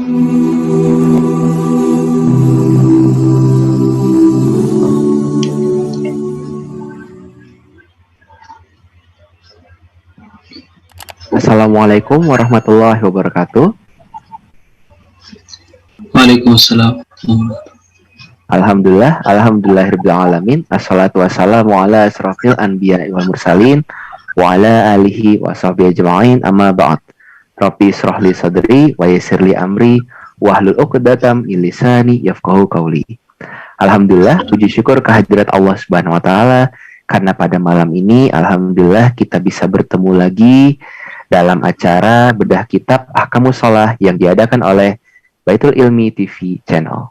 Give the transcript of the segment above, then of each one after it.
Assalamualaikum warahmatullahi wabarakatuh. Waalaikumsalam. Alhamdulillahirabbil alamin. Assalatu wassalamu ala asrofil anbiya'i wal mursalin wa ala alihi wa sahbihi ajma'in, amma ba'd. Rabbi israh li sadri wa yassir li amri wahlul 'uqdatam min lisani yafqahu qawli. Alhamdulillah, puji syukur kehadirat Allah Subhanahu wa taala karena pada malam ini alhamdulillah kita bisa bertemu lagi dalam acara bedah kitab Ahkamus Shalah yang diadakan oleh Baitul Ilmi TV Channel.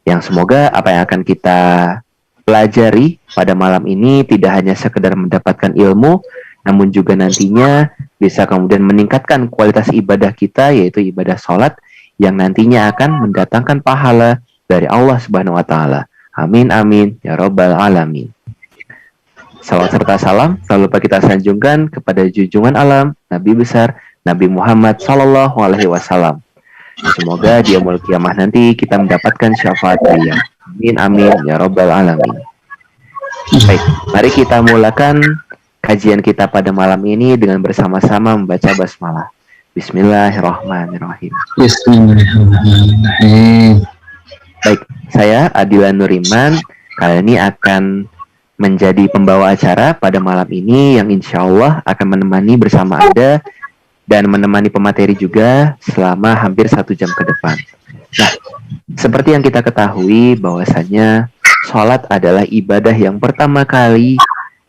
Yang semoga apa yang akan kita pelajari pada malam ini tidak hanya sekedar mendapatkan ilmu, namun juga nantinya bisa kemudian meningkatkan kualitas ibadah kita, yaitu ibadah sholat yang nantinya akan mendatangkan pahala dari Allah Subhanahu wa taala. Amin amin ya rabbal alamin. Salawat serta salam selalu lupa kita sanjungkan kepada junjungan alam Nabi besar Nabi Muhammad sallallahu alaihi wasallam. Semoga di yaumul kiamah nanti kita mendapatkan syafaat beliau. Amin amin ya rabbal alamin. Baik, mari kita mulakan kajian kita pada malam ini dengan bersama-sama membaca basmalah. Bismillahirrahmanirrahim. Bismillahirrahmanirrahim. Baik, saya Adila Nuriman kali ini akan menjadi pembawa acara pada malam ini yang insya Allah akan menemani bersama Anda dan menemani pemateri juga selama hampir 1 jam ke depan. Nah, seperti yang kita ketahui bahwasanya sholat adalah ibadah yang pertama kali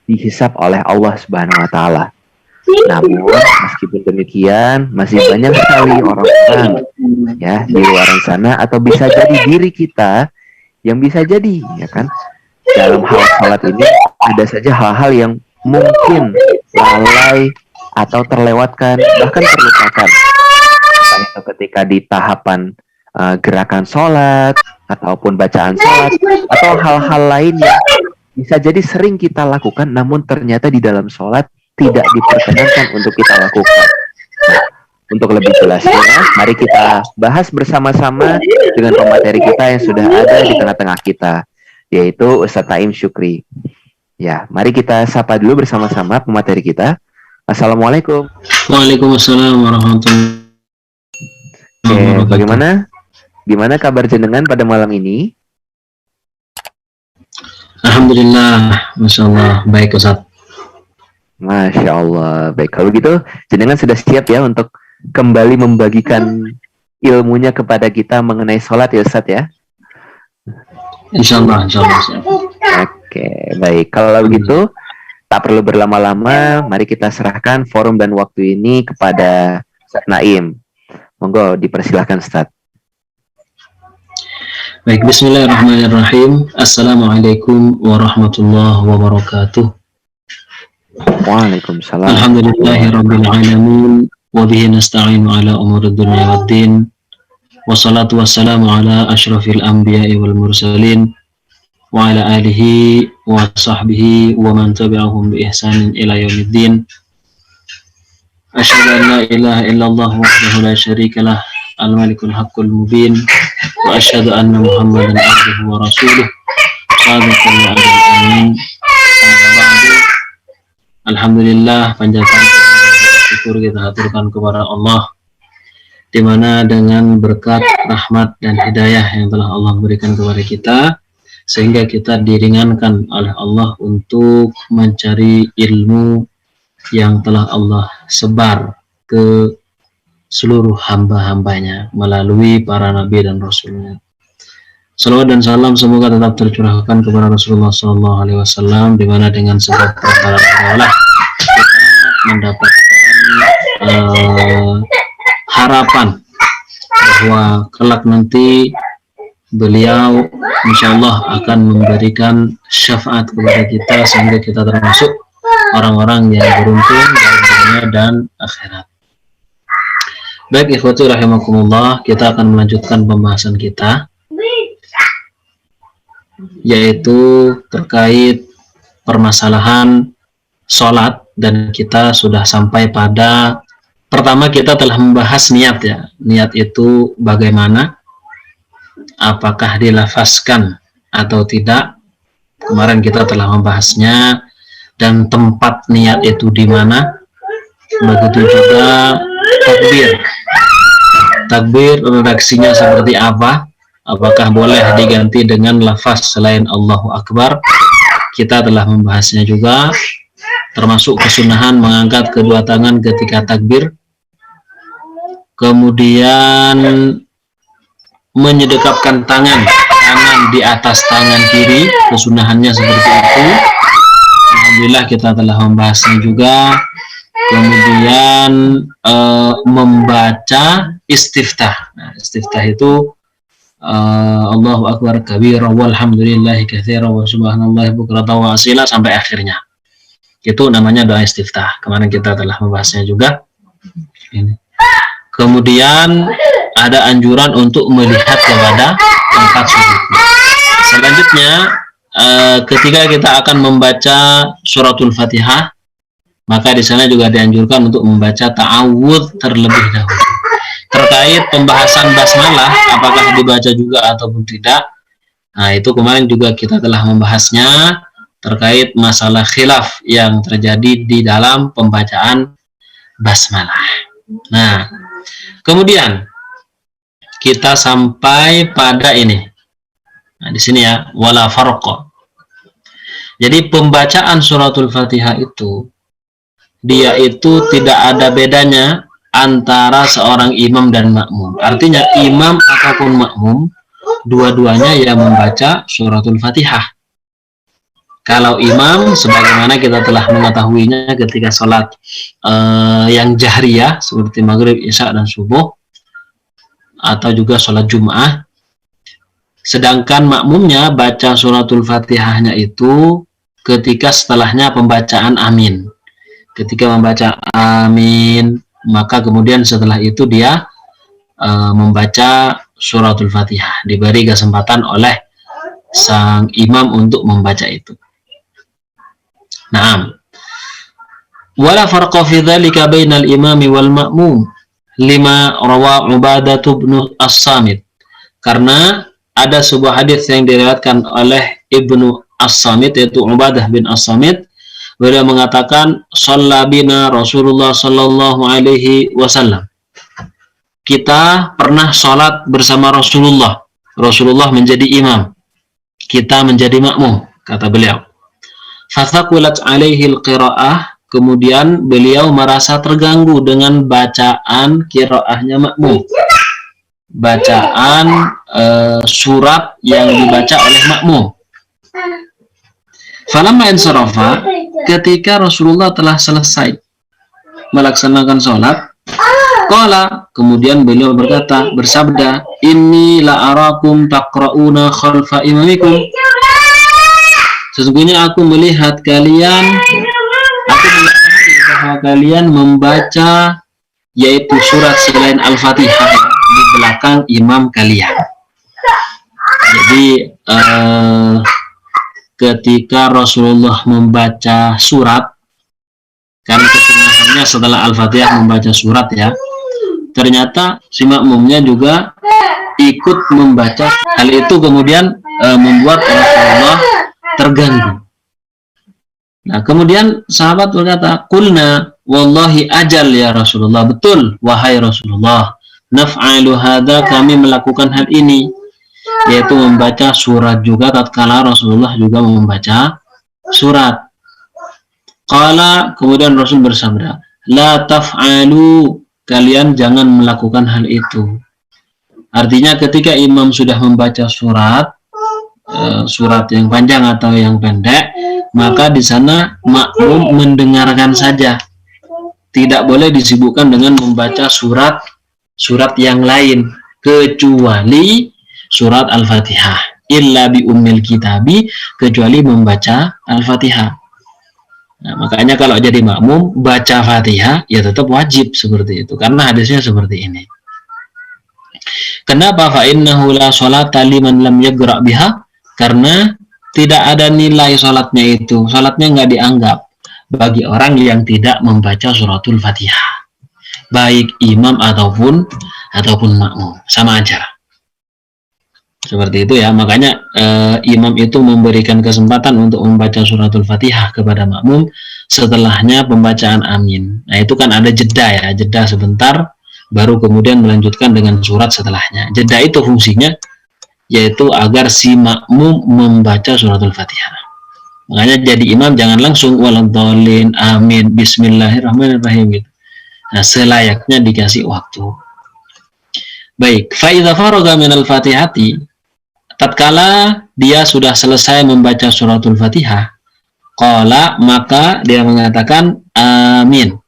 dihisab oleh Allah Subhanahu wa taala. Namun meskipun demikian masih banyak sekali orang-orang ya di luar sana atau bisa jadi diri kita yang bisa jadi ya kan dalam hal sholat ini ada saja hal-hal yang mungkin lalai atau terlewatkan bahkan terlupakan. Entah ketika di tahapan gerakan sholat ataupun bacaan sholat atau hal-hal lain yang bisa jadi sering kita lakukan namun ternyata di dalam sholat tidak diperkenankan untuk kita lakukan. Nah, untuk lebih jelasnya, mari kita bahas bersama-sama dengan pemateri kita yang sudah ada di tengah-tengah kita, yaitu Ustadz Taim Syukri. Ya, mari kita sapa dulu bersama-sama pemateri kita. Assalamualaikum. Waalaikumsalam warahmatullahi wabarakatuh. Gimana kabar jenengan pada malam ini? Alhamdulillah, Masya Allah, baik Ustaz. Masya Allah, baik. Kalau gitu, jenengan sudah siap ya untuk kembali membagikan ilmunya kepada kita mengenai sholat ya Ustaz ya? Insya Allah. Oke, baik. Kalau begitu, tak perlu berlama-lama, mari kita serahkan forum dan waktu ini kepada Ustaz Naim. Monggo dipersilahkan Ustaz. Baik, bismillahirrahmanirrahim. Assalamualaikum warahmatullahi wabarakatuh. Waalaikumsalam. Alhamdulillahirabbil alamin wa bihi nasta'inu ala umurid dunya waddin. Wassalatu wassalamu ala asyrafil anbiya'i wal mursalin wa ala alihi wa sahbihi wa man tabi'ahum bi ihsanin ila yaumiddin. Asyhadu an la ilaha illallah wahdahu la syarikalah al-malikul haqqul mubin wa asyhadu anna Muhammadan abduhu wa rasuluh shadiqul wa'dil amin. Alhamdulillah, panjatkan syukur kita haturkan kepada Allah, di mana dengan berkat rahmat dan hidayah yang telah Allah berikan kepada kita, sehingga kita diringankan oleh Allah untuk mencari ilmu yang telah Allah sebar ke seluruh hamba-hambanya melalui para nabi dan rasulnya. Salawat dan salam semoga tetap tercurahkan kepada Rasulullah SAW, di mana dengan sebab perkara kita mendapatkan harapan bahwa kelak nanti beliau insya Allah akan memberikan syafaat kepada kita sehingga kita termasuk orang-orang yang beruntung dalam dunia dan akhirat. Baik, ikhwati rahimakumullah, kita akan melanjutkan pembahasan kita, yaitu terkait permasalahan sholat, dan kita sudah sampai pada pertama kita telah membahas niat ya. Niat itu bagaimana? Apakah dilafazkan atau tidak? Kemarin kita telah membahasnya. Dan tempat niat itu di mana? Begitu juga takbir. Takbir redaksinya seperti apa? Apakah boleh diganti dengan lafaz selain Allahu Akbar? Kita telah membahasnya juga, termasuk kesunahan mengangkat kedua tangan ketika takbir. Kemudian menyedekapkan tangan kanan di atas tangan kiri, kesunahannya seperti itu. Alhamdulillah kita telah membahasnya juga. Kemudian membaca istiftah. Nah, istiftah itu Allahu Akbar kabira walhamdulillahi katsira wa subhanallahi bukratan wa asila sampai akhirnya. Itu namanya doa istiftah. Kemarin kita telah membahasnya juga. Ini. Kemudian ada anjuran untuk melihat kepada tempat sujud. Selanjutnya ketika kita akan membaca suratul Fatihah, maka di sana juga dianjurkan untuk membaca ta'awudz terlebih dahulu. Terkait pembahasan basmalah, apakah dibaca juga ataupun tidak, nah itu kemarin juga kita telah membahasnya terkait masalah khilaf yang terjadi di dalam pembacaan basmalah. Nah, kemudian kita sampai pada ini. Nah, di sini ya, wala farqa. Jadi pembacaan suratul Fatihah itu dia itu tidak ada bedanya antara seorang imam dan makmum. Artinya imam ataupun makmum, dua-duanya yang membaca suratul Fatihah. Kalau imam, sebagaimana kita telah mengetahuinya ketika sholat yang jahriyah, seperti maghrib, isya, dan subuh, atau juga sholat Jum'ah. Sedangkan makmumnya baca suratul Fatihahnya itu ketika setelahnya pembacaan amin. Ketika membaca amin, maka kemudian setelah itu dia membaca suratul Fatihah. Diberi kesempatan oleh sang imam untuk membaca itu. Naam. Wala farqa fi dzalika bainal imami wal ma'mum lima rawa Ubadah bin As-Samit. Karena ada sebuah hadis yang diriwayatkan oleh Ibnu As-Samit, yaitu Ubadah bin As-Samit. Beliau mengatakan, "Shalla bina Rasulullah sallallahu alaihi wasallam." Kita pernah sholat bersama Rasulullah. Rasulullah menjadi imam, kita menjadi makmum, kata beliau. Fathaqulat alaihi al-qira'ah, kemudian beliau merasa terganggu dengan bacaan qiraahnya makmum. Bacaan surat yang dibaca oleh makmum. Falamma insarafa, ketika Rasulullah telah selesai melaksanakan sholat, qala, kemudian beliau berkata, bersabda, inni la arakum taqra'una khalfa imamikum. Sesungguhnya aku melihat kalian, bahwa kalian membaca yaitu surat selain Al-Fatihah di belakang imam kalian. Jadi ketika Rasulullah membaca surat, karena kesunahannya setelah Al-Fatihah membaca surat ya, ternyata si makmumnya juga ikut membaca. Hal itu kemudian membuat Rasulullah terganggu. Nah, kemudian sahabat berkata, "Qulna wallahi ajal ya Rasulullah." Betul, wahai Rasulullah, naf'alu hadza, kami melakukan hal ini, yaitu membaca surat juga tatkala Rasulullah juga membaca surat. Qala, kemudian Rasul bersabda, la taf'alu, kalian jangan melakukan hal itu. Artinya ketika imam sudah membaca surat, surat yang panjang atau yang pendek, maka di sana makmum mendengarkan saja. Tidak boleh disibukkan dengan membaca surat yang lain, kecuali surat Al-Fatihah, illa bi ummil kitabi, kecuali membaca Al-Fatihah. Nah, makanya kalau jadi makmum baca Fatihah ya tetap wajib seperti itu, karena hadisnya seperti ini. Kenapa? Fa innahu la sholata liman lam yagra' biha, karena tidak ada nilai sholatnya itu, sholatnya nggak dianggap bagi orang yang tidak membaca suratul Fatihah. baik imam ataupun makmum, sama aja. Seperti itu ya, makanya imam itu memberikan kesempatan untuk membaca suratul Fatihah kepada makmum setelahnya pembacaan amin. Nah itu kan ada jeda ya, jeda sebentar baru kemudian melanjutkan dengan surat setelahnya. Jeda itu fungsinya yaitu agar si makmum membaca suratul Fatihah. Makanya jadi imam jangan langsung waladhdallin amin bismillahirrahmanirrahim gitu. Nah, selayaknya dikasih waktu. Baik, fa idza faraga minal Fatihati, tatkala dia sudah selesai membaca suratul Fatihah, qala, maka dia mengatakan amin.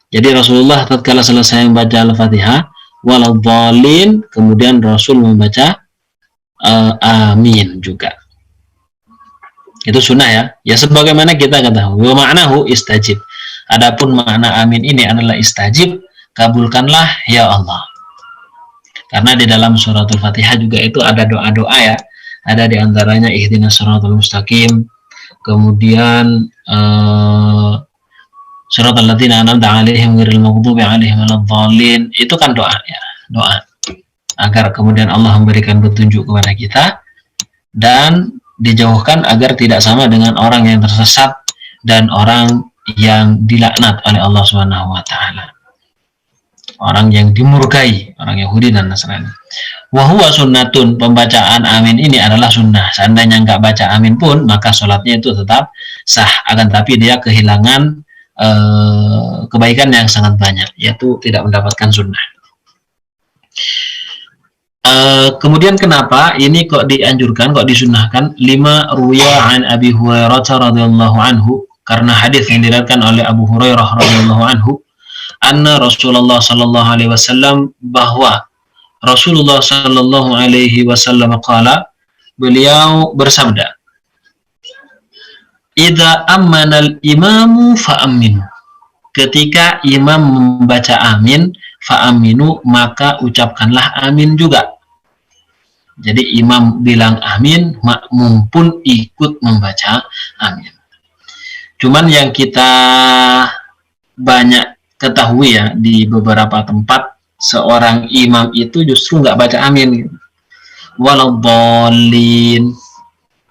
Jadi Rasulullah tatkala selesai membaca Al-Fatihah, waladhdallin, kemudian Rasul membaca amin juga. Itu sunnah ya. Ya sebagaimana kita ketahui, wa ma'nahu istajib. Adapun makna amin ini adalah istajib, kabulkanlah ya Allah. Karena di dalam suratul Fatihah juga itu ada doa-doa ya. Ada di antaranya ihdinas siratal mustaqim, kemudian siratal ladzina an'amta 'alaihim ghairil maghdubi 'alaihim waladdallin. Itu kan doa ya, doa agar kemudian Allah memberikan petunjuk kepada kita dan dijauhkan agar tidak sama dengan orang yang tersesat dan orang yang dilaknat oleh Allah Subhanahu wa taala. Orang yang dimurkai, orang Yahudi dan Nasrani. Wa huwa sunnatun, pembacaan amin ini adalah sunnah. Seandainya nggak baca amin pun, maka sholatnya itu tetap sah. Akan tapi dia kehilangan kebaikan yang sangat banyak, yaitu tidak mendapatkan sunnah. Kemudian kenapa ini kok dianjurkan, kok disunnahkan? Lima ruya an Abi Hurairah radhiyallahu anhu, karena hadis yang diriwayatkan oleh Abu Hurairah radhiyallahu anhu, anna Rasulullah sallallahu alaihi wasallam, bahwa Rasulullah sallallahu alaihi wasallam qala, beliau bersabda, idza amana al-imamu fa'aminu, ketika imam membaca amin, fa'aminu, maka ucapkanlah amin juga. Jadi imam bilang amin, makmum pun ikut membaca amin. Cuman yang kita banyak ketahui ya, di beberapa tempat seorang imam itu justru nggak baca amin. Waladhdallin,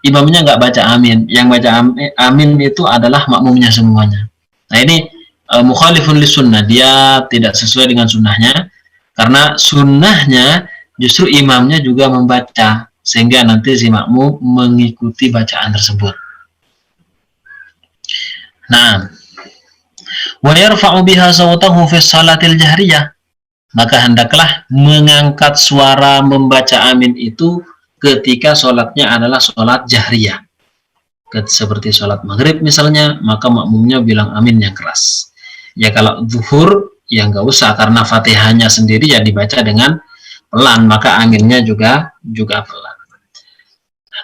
imamnya nggak baca amin, yang baca amin itu adalah makmumnya semuanya. Nah ini mukhalifun lis sunnah, dia tidak sesuai dengan sunnahnya, karena sunnahnya justru imamnya juga membaca, sehingga nanti si makmum mengikuti bacaan tersebut. Nah, wa yarfa'u biha sawtahu fi salatil jahriyah, maka hendaklah mengangkat suara membaca amin itu ketika sholatnya adalah sholat jahriyah, seperti sholat maghrib misalnya, maka makmumnya bilang amin yang keras. Ya kalau zuhur ya nggak usah, karena fatihahnya sendiri ya dibaca dengan pelan, maka aminnya juga pelan.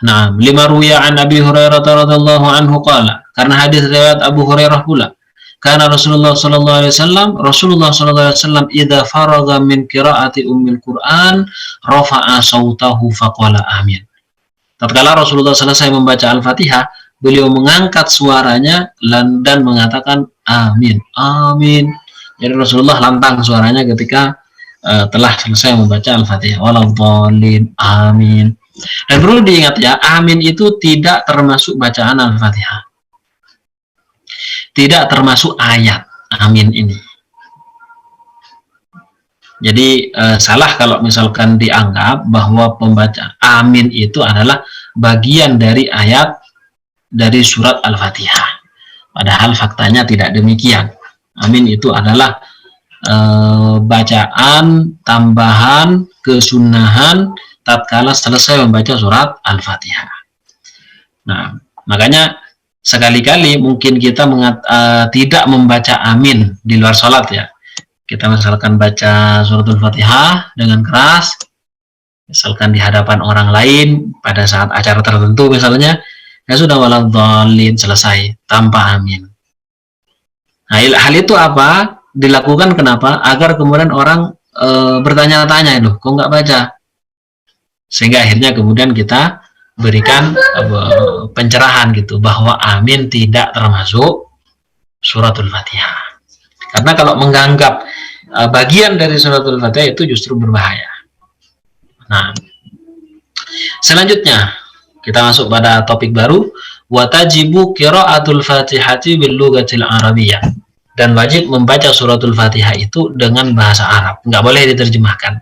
Nah, lima ruya an Abi Hurairah radhiyallahu anhu qala, karena hadis riwayat Abu Hurairah pula, karena Rasulullah sallallahu alaihi wasallam idza faragha min qiraati ummil Qur'an rafa'a sautahu faqala amin. Tatkala Rasulullah selesai membaca Al-Fatihah, beliau mengangkat suaranya dan mengatakan amin, amin. Jadi Rasulullah lantang suaranya ketika telah selesai membaca Al-Fatihah. Waladhdallin, amin. Dan perlu diingat ya, amin itu tidak termasuk bacaan Al-Fatihah. Tidak termasuk ayat amin ini. Jadi salah kalau misalkan dianggap bahwa pembaca amin itu adalah bagian dari ayat dari surat Al-Fatihah. Padahal faktanya tidak demikian. Amin itu adalah bacaan tambahan kesunahan tatkala selesai membaca surat Al-Fatihah. Nah, makanya sekali-kali mungkin kita tidak membaca amin di luar sholat ya. Kita misalkan baca suratul Fatihah dengan keras, misalkan di hadapan orang lain pada saat acara tertentu misalnya, ya sudah waladhdallin selesai tanpa amin. Nah, hal itu apa? Dilakukan kenapa? Agar kemudian orang bertanya-tanya, loh kok nggak baca? Sehingga akhirnya kemudian kita berikan pencerahan gitu, bahwa amin tidak termasuk suratul Fatihah. Karena kalau menganggap bagian dari suratul Fatihah itu justru berbahaya. Nah, selanjutnya kita masuk pada topik baru, wa tajibu qiraatul Fatihati bil lughatil arabiyyah. Dan wajib membaca suratul Fatihah itu dengan bahasa Arab, nggak boleh diterjemahkan.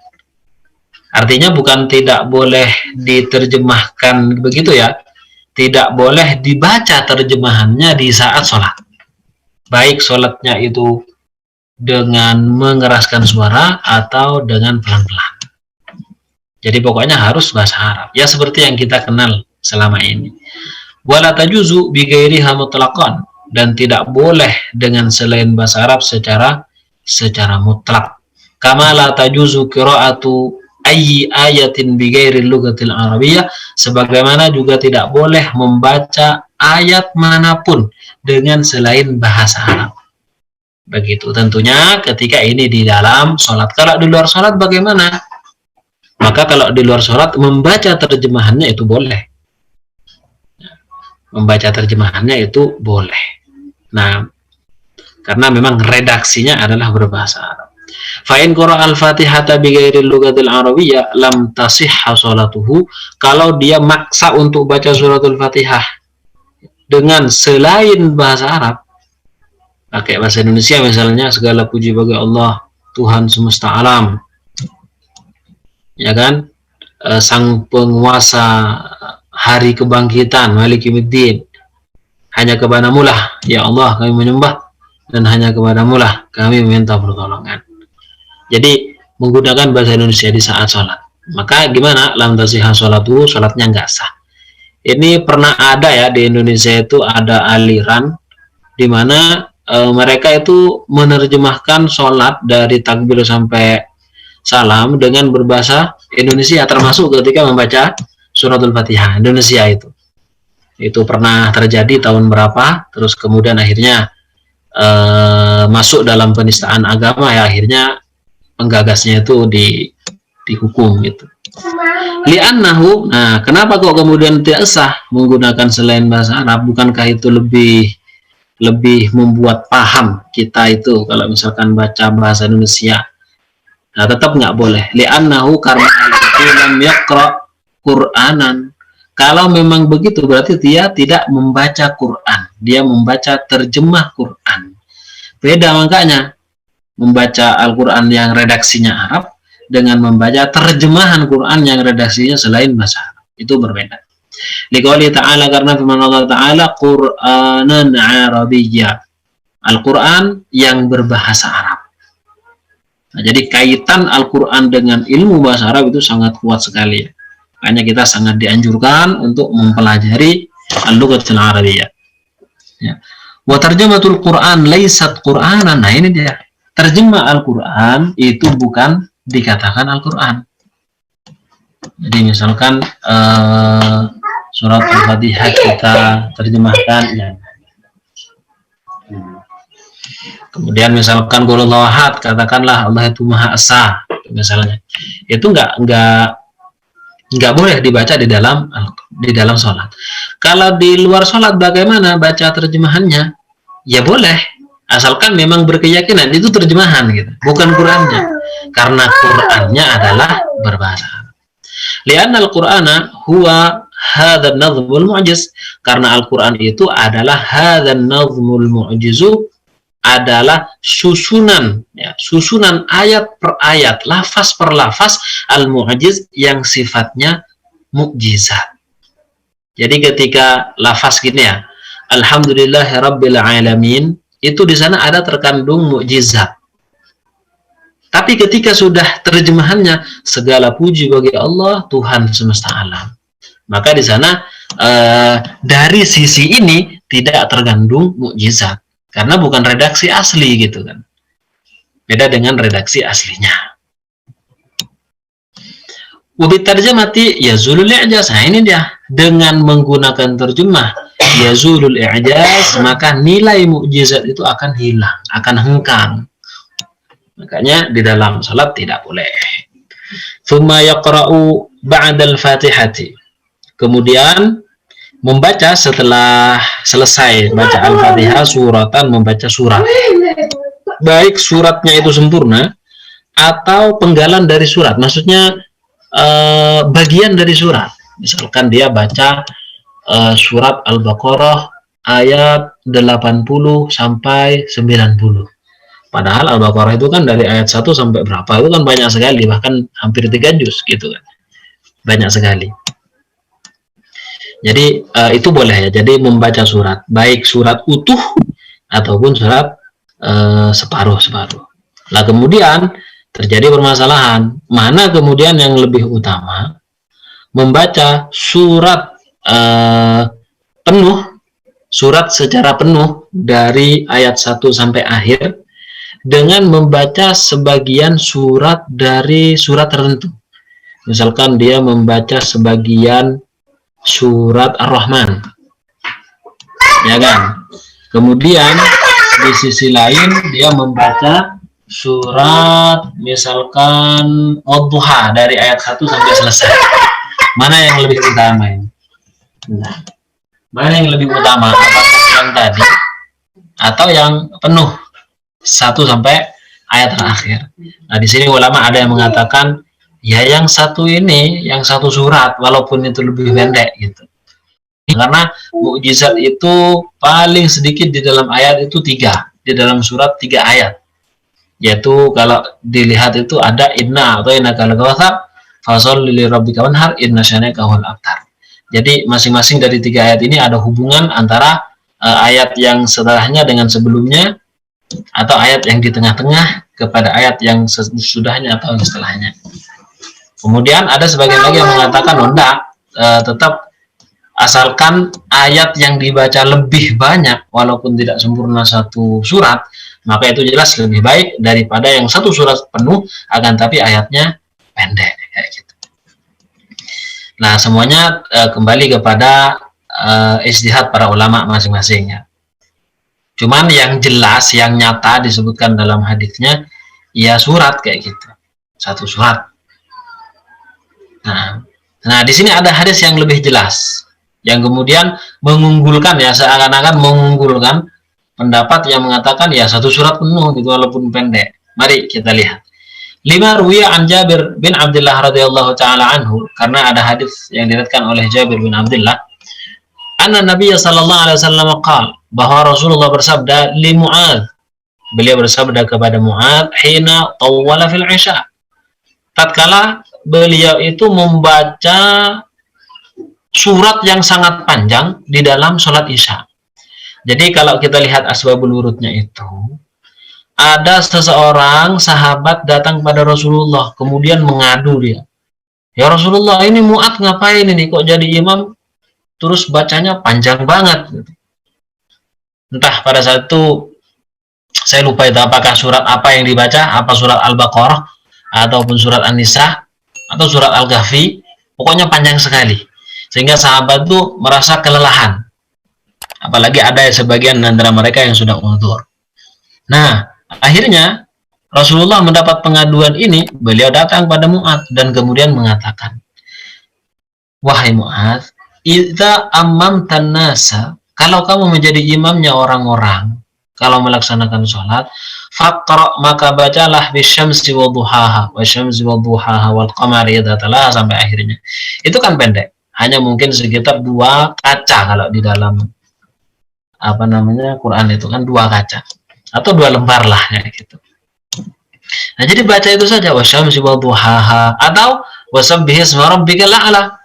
Artinya bukan tidak boleh diterjemahkan begitu ya, tidak boleh dibaca terjemahannya di saat sholat. Baik sholatnya itu dengan mengeraskan suara atau dengan pelan-pelan. Jadi pokoknya harus bahasa Arab. Ya seperti yang kita kenal selama ini. Wala tajuzu bi ghairiha mutlaqan, dan tidak boleh dengan selain bahasa Arab secara mutlak. Kama la tajuzu qiraatu ayyi ayatin bi ghairi lughatil arabiyyah, sebagaimana juga tidak boleh membaca ayat manapun dengan selain bahasa Arab. Begitu tentunya ketika ini di dalam sholat. Kalau di luar sholat bagaimana? Maka kalau di luar sholat membaca terjemahannya itu boleh. Membaca terjemahannya itu boleh. Nah, karena memang redaksinya adalah berbahasa Arab. Fa in qara'a al-Fatihata bi ghairi lughatil arabiyyah lam tasihha sholatuhu. Kalau dia maksa untuk baca suratul Fatihah dengan selain bahasa Arab, pakai bahasa Indonesia misalnya, segala puji bagi Allah Tuhan semesta alam, ya kan, sang penguasa hari kebangkitan, Malik Yaumiddin, hanya kepadamu lah ya Allah kami menyembah, dan hanya kepadamu lah kami meminta pertolongan. Jadi menggunakan bahasa Indonesia di saat sholat, maka gimana? Lam tasihha sholatuhu, sholatnya nggak sah. Ini pernah ada ya di Indonesia, itu ada aliran di mana mereka itu menerjemahkan sholat dari takbir sampai salam dengan berbahasa Indonesia, termasuk ketika membaca suratul Fatihah Indonesia. Itu pernah terjadi tahun berapa, terus kemudian akhirnya masuk dalam penistaan agama ya, akhirnya penggagasnya itu dihukum gitu. Li'annahu, nah kenapa kok kemudian tidak sah menggunakan selain bahasa Arab? Bukankah itu lebih membuat paham kita itu kalau misalkan baca bahasa Indonesia? Nah tetap nggak boleh. Li'annahu, karena itu lam yaqra Qur'anan. Kalau memang begitu berarti dia tidak membaca Quran, dia membaca terjemah Quran. Beda makanya membaca Al-Quran yang redaksinya Arab dengan membaca terjemahan Quran yang redaksinya selain bahasa Arab. Itu berbeda. Liqouli ta'ala, karena firman Allah Ta'ala, Qur'anan Arabiyya, Al-Quran yang berbahasa Arab. Nah, jadi kaitan Al-Quran dengan ilmu bahasa Arab itu sangat kuat sekali. Makanya kita sangat dianjurkan untuk mempelajari Al-Lughatul Arabiyyah. Ya. Wa tarjamatul Quran laysat Qur'anan. Nah ini dia. Terjemah Al-Quran itu bukan dikatakan Al-Quran. Jadi misalkan surat Al-Fatihah kita terjemahkan ya. Kemudian misalkan Qul Huwallahu Ahad, katakanlah Allah itu Maha Esa misalnya. Itu nggak boleh dibaca di dalam sholat. Kalau di luar sholat bagaimana baca terjemahannya? Ya boleh, asalkan memang berkeyakinan itu terjemahan gitu, bukan Qurannya, karena Qurannya adalah berbahasa Arab. Li'anna al-Qur'ana huwa hadzal nazmul mu'jiz, karena Al-Qur'an itu adalah hadzal nazmul mu'jizu, adalah susunan ya, susunan ayat per ayat, lafaz per lafaz, al-mu'jiz yang sifatnya mukjizat. Jadi ketika lafaz gini ya, alhamdulillahirabbil alamin, itu di sana ada terkandung mukjizat. Tapi ketika sudah terjemahannya segala puji bagi Allah Tuhan semesta alam, maka di sana dari sisi ini tidak terkandung mukjizat, karena bukan redaksi asli gitu kan. Beda dengan redaksi aslinya. Wabit tarjamati yazulul i'jaz. Nah ini dia, dengan menggunakan terjemah yazulul i'jaz, maka nilai mukjizat itu akan hilang, akan hengkang. Makanya di dalam salat tidak boleh. Tsumma yaqra'u ba'dal Fatihati. Kemudian membaca setelah selesai baca Al-Fatihah suratan, membaca surat. Baik suratnya itu sempurna atau penggalan dari surat. Maksudnya bagian dari surat. Misalkan dia baca surat Al-Baqarah ayat 80 sampai 90. Padahal Al-Baqarah itu kan dari ayat 1 sampai berapa? Itu kan banyak sekali, bahkan hampir 3 juz gitu kan. Banyak sekali. Jadi itu boleh ya. Jadi membaca surat, baik surat utuh ataupun surat separuh-separuh. Nah, kemudian terjadi permasalahan, mana kemudian yang lebih utama, membaca surat penuh, surat secara penuh dari ayat 1 sampai akhir, dengan membaca sebagian surat dari surat tertentu. Misalkan dia membaca sebagian surat Ar-Rahman, ya kan? Kemudian di sisi lain dia membaca surat misalkan Ad-Duha dari ayat 1 sampai selesai. Mana yang lebih utama ini? Nah, mana yang lebih utama? Apakah yang tadi atau yang penuh 1 sampai ayat terakhir? Nah, di sini ulama ada yang mengatakan ya yang satu ini, yang satu surat walaupun itu lebih pendek gitu. Karena mukjizat itu paling sedikit di dalam ayat itu 3, di dalam surat 3 ayat. Yaitu kalau dilihat itu ada inna atau inna kal kautsar fasholli li rabbika wanhar inna syani'aka huwal abtar. Jadi masing-masing dari 3 ayat ini ada hubungan antara ayat yang setelahnya dengan sebelumnya, atau ayat yang di tengah-tengah kepada ayat yang sesudahnya atau yang setelahnya. Kemudian ada sebagian lagi yang mengatakan enggak, tetap asalkan ayat yang dibaca lebih banyak walaupun tidak sempurna satu surat, maka itu jelas lebih baik daripada yang satu surat penuh akan tapi ayatnya pendek kayak gitu. Nah, semuanya kembali kepada ijtihad para ulama masing-masing ya. Cuman yang jelas, yang nyata disebutkan dalam hadisnya ya surat kayak gitu, satu surat. Nah, di sini ada hadis yang lebih jelas, yang kemudian mengunggulkan ya, seakan-akan mengunggulkan pendapat yang mengatakan ya satu surat penuh gitu walaupun pendek. Mari kita lihat. 5 ruwiya an Jabir bin Abdullah radhiyallahu taala anhu, karena ada hadis yang diriwayatkan oleh Jabir bin Abdullah, anna Nabi sallallahu alaihi wasallam qala, bahwa Rasulullah bersabda li Mu'adz, beliau bersabda kepada Mu'adz hina tawwala fil isya, tatkala beliau itu membaca surat yang sangat panjang di dalam sholat isya. Jadi kalau kita lihat asbabul wurudnya itu, ada seseorang sahabat datang pada Rasulullah, kemudian mengadu dia, ya Rasulullah, ini Mu'adz ngapain ini kok jadi imam terus bacanya panjang banget. Entah pada saat itu saya lupa itu apakah surat apa yang dibaca, apa surat Al-Baqarah ataupun surat An-Nisa atau surat Al-Kahfi, pokoknya panjang sekali sehingga sahabat itu merasa kelelahan, apalagi ada sebagian antara mereka yang sudah uzur. Nah, akhirnya Rasulullah mendapat pengaduan ini, beliau datang pada Mu'adz dan kemudian mengatakan, wahai Mu'adz, idza ammamtan nasa, kalau kamu menjadi imamnya orang-orang, kalau melaksanakan sholat, faqra, maka bacalah bisyamsi wa duhaha, wa syamsi wa duhaha wal qamari idza talaha, sampai akhirnya. Itu kan pendek, hanya mungkin sekitar 2 kaca kalau di dalam apa namanya Quran itu kan 2 kaca atau 2 lembar lah ya gitu. Nah, jadi baca itu saja, wa syamsi wa duhaha atau wasabbih isma rabbikal a'la.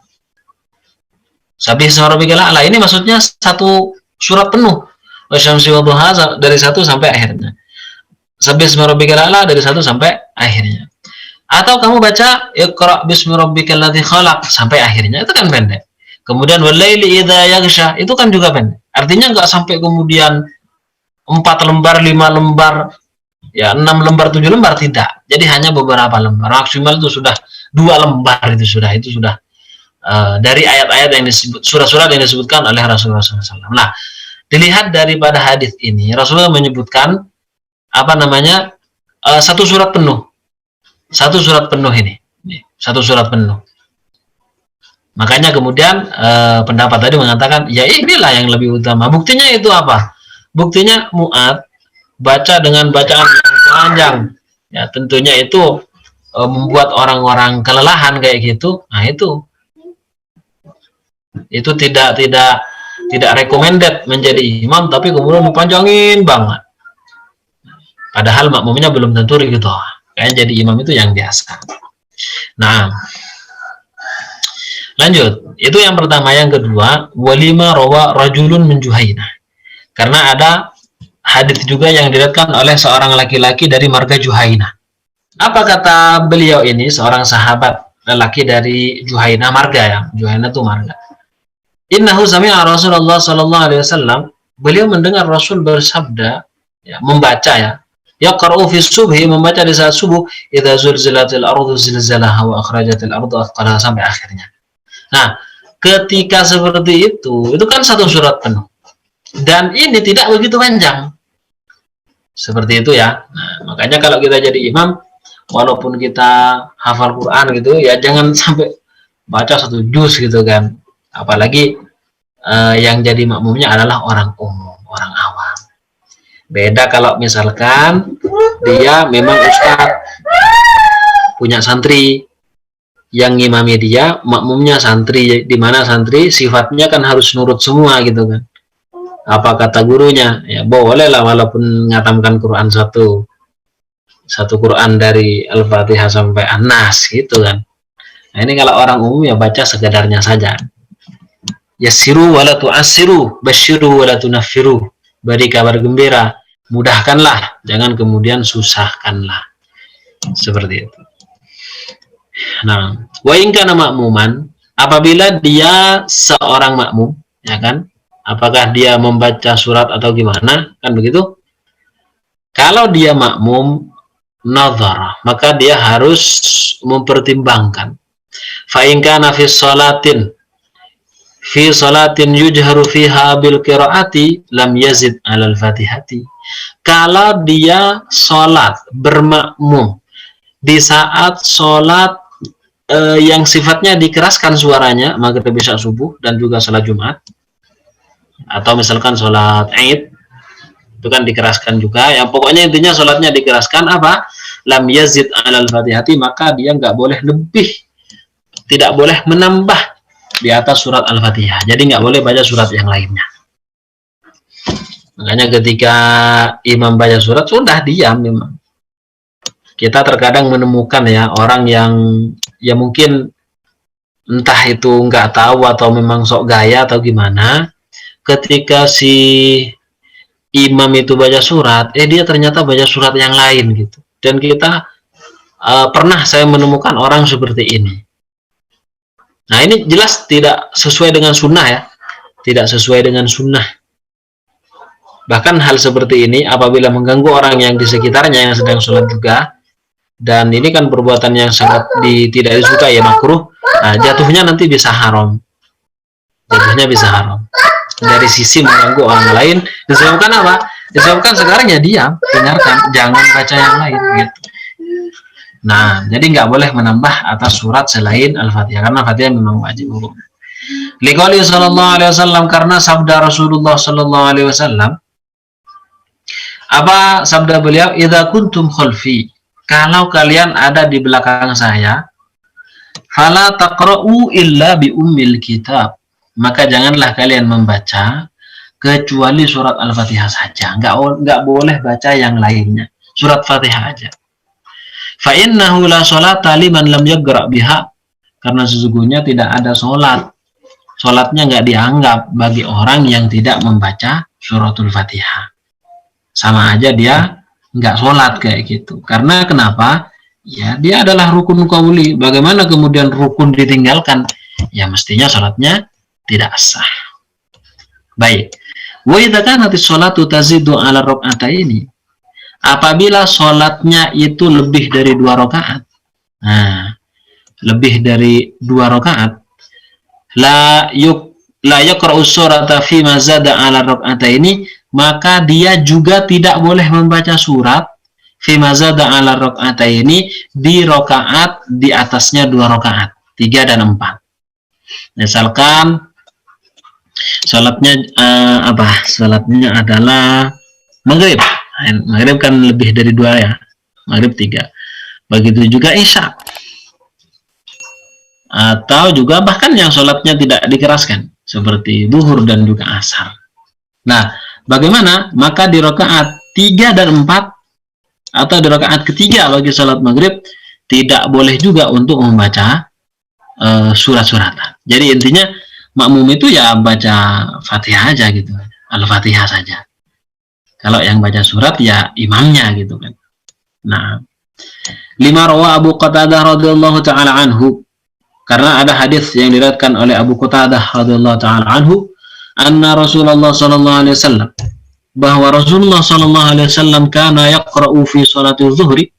Sabbih isma rabbikal a'la ini maksudnya satu surat penuh. Wasyamsi wa duhaha dari 1 sampai akhirnya. Sabbih isma rabbikal a'la dari 1 sampai akhirnya. Atau kamu baca Iqra bismi rabbikal ladzi khalaq sampai akhirnya, itu kan pendek. Kemudian walaili idza yaghsha, itu kan juga pendek. Artinya enggak sampai kemudian 4 lembar, 5 lembar, ya 6 lembar, 7 lembar, tidak. Jadi hanya beberapa lembar. Maksimal itu sudah 2 lembar, itu sudah dari ayat-ayat yang disebut, surat-surat yang disebutkan oleh Rasulullah SAW. Nah, dilihat daripada hadis ini, Rasulullah menyebutkan apa namanya satu surat penuh ini, satu surat penuh. Makanya kemudian pendapat tadi mengatakan ya inilah yang lebih utama. Buktinya itu apa? Buktinya Mu'adz baca dengan bacaan yang panjang, Ya, tentunya itu membuat orang-orang kelelahan kayak gitu. Nah, itu tidak recommended menjadi imam, tapi kemudian dipanjangin banget. Padahal makmumnya belum tentu gitu. Kayaknya jadi imam itu yang biasa. Nah, lanjut. Itu yang pertama. Yang kedua, walima rawa rajulun min Juhaina. Karena ada hadits juga yang diriwayatkan oleh seorang laki-laki dari marga Juhaina. Apa kata beliau ini, seorang sahabat lelaki dari Juhaina, marga ya. Juhaina itu marga. Innahu sami'a Rasulullah sallallahu alaihi wasallam, beliau mendengar Rasul bersabda, ya, membaca ya. Yaqra'u fi subhi, membaca di saat subuh, idza zulzilatil ardu zilzalaha wa akhrajatil ardu athqalaha, sampai akhirnya. Nah, ketika seperti itu kan satu surat penuh. Dan ini tidak begitu panjang. Seperti itu ya. Nah, makanya kalau kita jadi imam, walaupun kita hafal Quran gitu, ya jangan sampai baca satu juz gitu kan. Apalagi yang jadi makmumnya adalah orang umum, orang awam. Beda kalau misalkan dia memang ustadz, punya santri, yang ngimami dia, makmumnya santri, di mana santri sifatnya kan harus nurut semua gitu kan. Apa kata gurunya, ya boleh lah walaupun ngatamkan Quran satu Quran dari Al-Fatihah sampai An-Nas gitu kan. Nah, ini kalau orang umum ya baca sekedarnya saja. Yassiru wala tu'assiru, basyiru wala tunaffiru, beri kabar gembira, mudahkanlah, jangan kemudian susahkanlah. Seperti itu. Nah, wa in kana makmuman, apabila dia seorang makmum, ya kan? Apakah dia membaca surat atau gimana, kan begitu? Kalau dia makmum nazar, maka dia harus mempertimbangkan. Fa in kana fi salatin yujharu fiha bil qiraati lam yazid 'alal fatihati. Kalau dia salat bermakmum di saat salat yang sifatnya dikeraskan suaranya, maghrib, isya, subuh, dan juga salat Jumat, atau misalkan sholat Id, itu kan dikeraskan juga. Yang pokoknya intinya sholatnya dikeraskan, apa? Lam yazid 'alal fatihati, maka dia nggak boleh lebih, tidak boleh menambah di atas surat Al-Fatihah. Jadi nggak boleh baca surat yang lainnya. Makanya ketika imam baca surat, sudah diam memang. Kita terkadang menemukan ya orang yang ya mungkin entah itu nggak tahu atau memang sok gaya atau gimana. Ketika si imam itu baca surat, dia ternyata baca surat yang lain gitu. Dan kita pernah saya menemukan orang seperti ini. Nah, ini jelas tidak sesuai dengan sunnah ya, tidak sesuai dengan sunnah. Bahkan hal seperti ini apabila mengganggu orang yang di sekitarnya yang sedang sholat juga, dan ini kan perbuatan yang sangat tidak disukai ya, makruh. Nah, jatuhnya nanti bisa haram. Jatuhnya bisa haram. Dari sisi mengganggu orang lain, disebabkan apa? Disebabkan sekarang ya diam, dengarkan, jangan baca yang lain gitu. Nah, jadi nggak boleh menambah atas surat selain Al-Fatihah, karena Al-Fatihah memang wajib hukum. Liqauli sallallahu alaihi wasallam, karena sabda Rasulullah sallallahu alaihi wasallam, apa sabda beliau? Idza kuntum khalfi, kalau kalian ada di belakang saya, fala taqra'u illa bi ummil kitab, maka janganlah kalian membaca kecuali surat Al-Fatihah saja. Nggak boleh baca yang lainnya, surat Fatihah aja. Fa innahu la sholata liman lam yaqra' biha, karena sesungguhnya tidak ada sholatnya nggak dianggap bagi orang yang tidak membaca suratul Fatihah. Sama aja dia nggak sholat kayak gitu. Karena kenapa? Ya, dia adalah rukun qauli. Bagaimana kemudian rukun ditinggalkan? Ya mestinya sholatnya tidak sah. Baik. Wa idza kanat sholatu tazidu 'ala rak'ataini, apabila sholatnya itu lebih dari 2 rakaat. Nah, lebih dari 2 rakaat, la yaqra'u surata fi ma zada 'ala rak'ataini, maka dia juga tidak boleh membaca surat fi ma zada 'ala rak'ataini di rakaat di atasnya 2 rakaat, 3 dan 4. Misalkan sholatnya sholatnya adalah maghrib. Maghrib kan lebih dari 2 ya. Maghrib 3. Begitu juga Isya. Atau juga bahkan yang sholatnya tidak dikeraskan, seperti duhur dan juga asar. Nah, bagaimana? Maka di rakaat 3 dan 4 atau di rakaat ketiga bagi sholat maghrib tidak boleh juga untuk membaca surat-suratan. Jadi intinya makmum itu ya baca Fatihah aja gitu, Al-Fatihah saja. Kalau yang baca surat ya imamnya gitu kan. Nah, 5 rawa Abu Qatadah radhiyallahu taala anhu, karena ada hadis yang diriwayatkan oleh Abu Qatadah radhiyallahu taala anhu, anna Rasulullah sallallahu alaihi wasallam, bahwa Rasulullah sallallahu alaihi wasallam kana yaqra'u fi salati zuhri,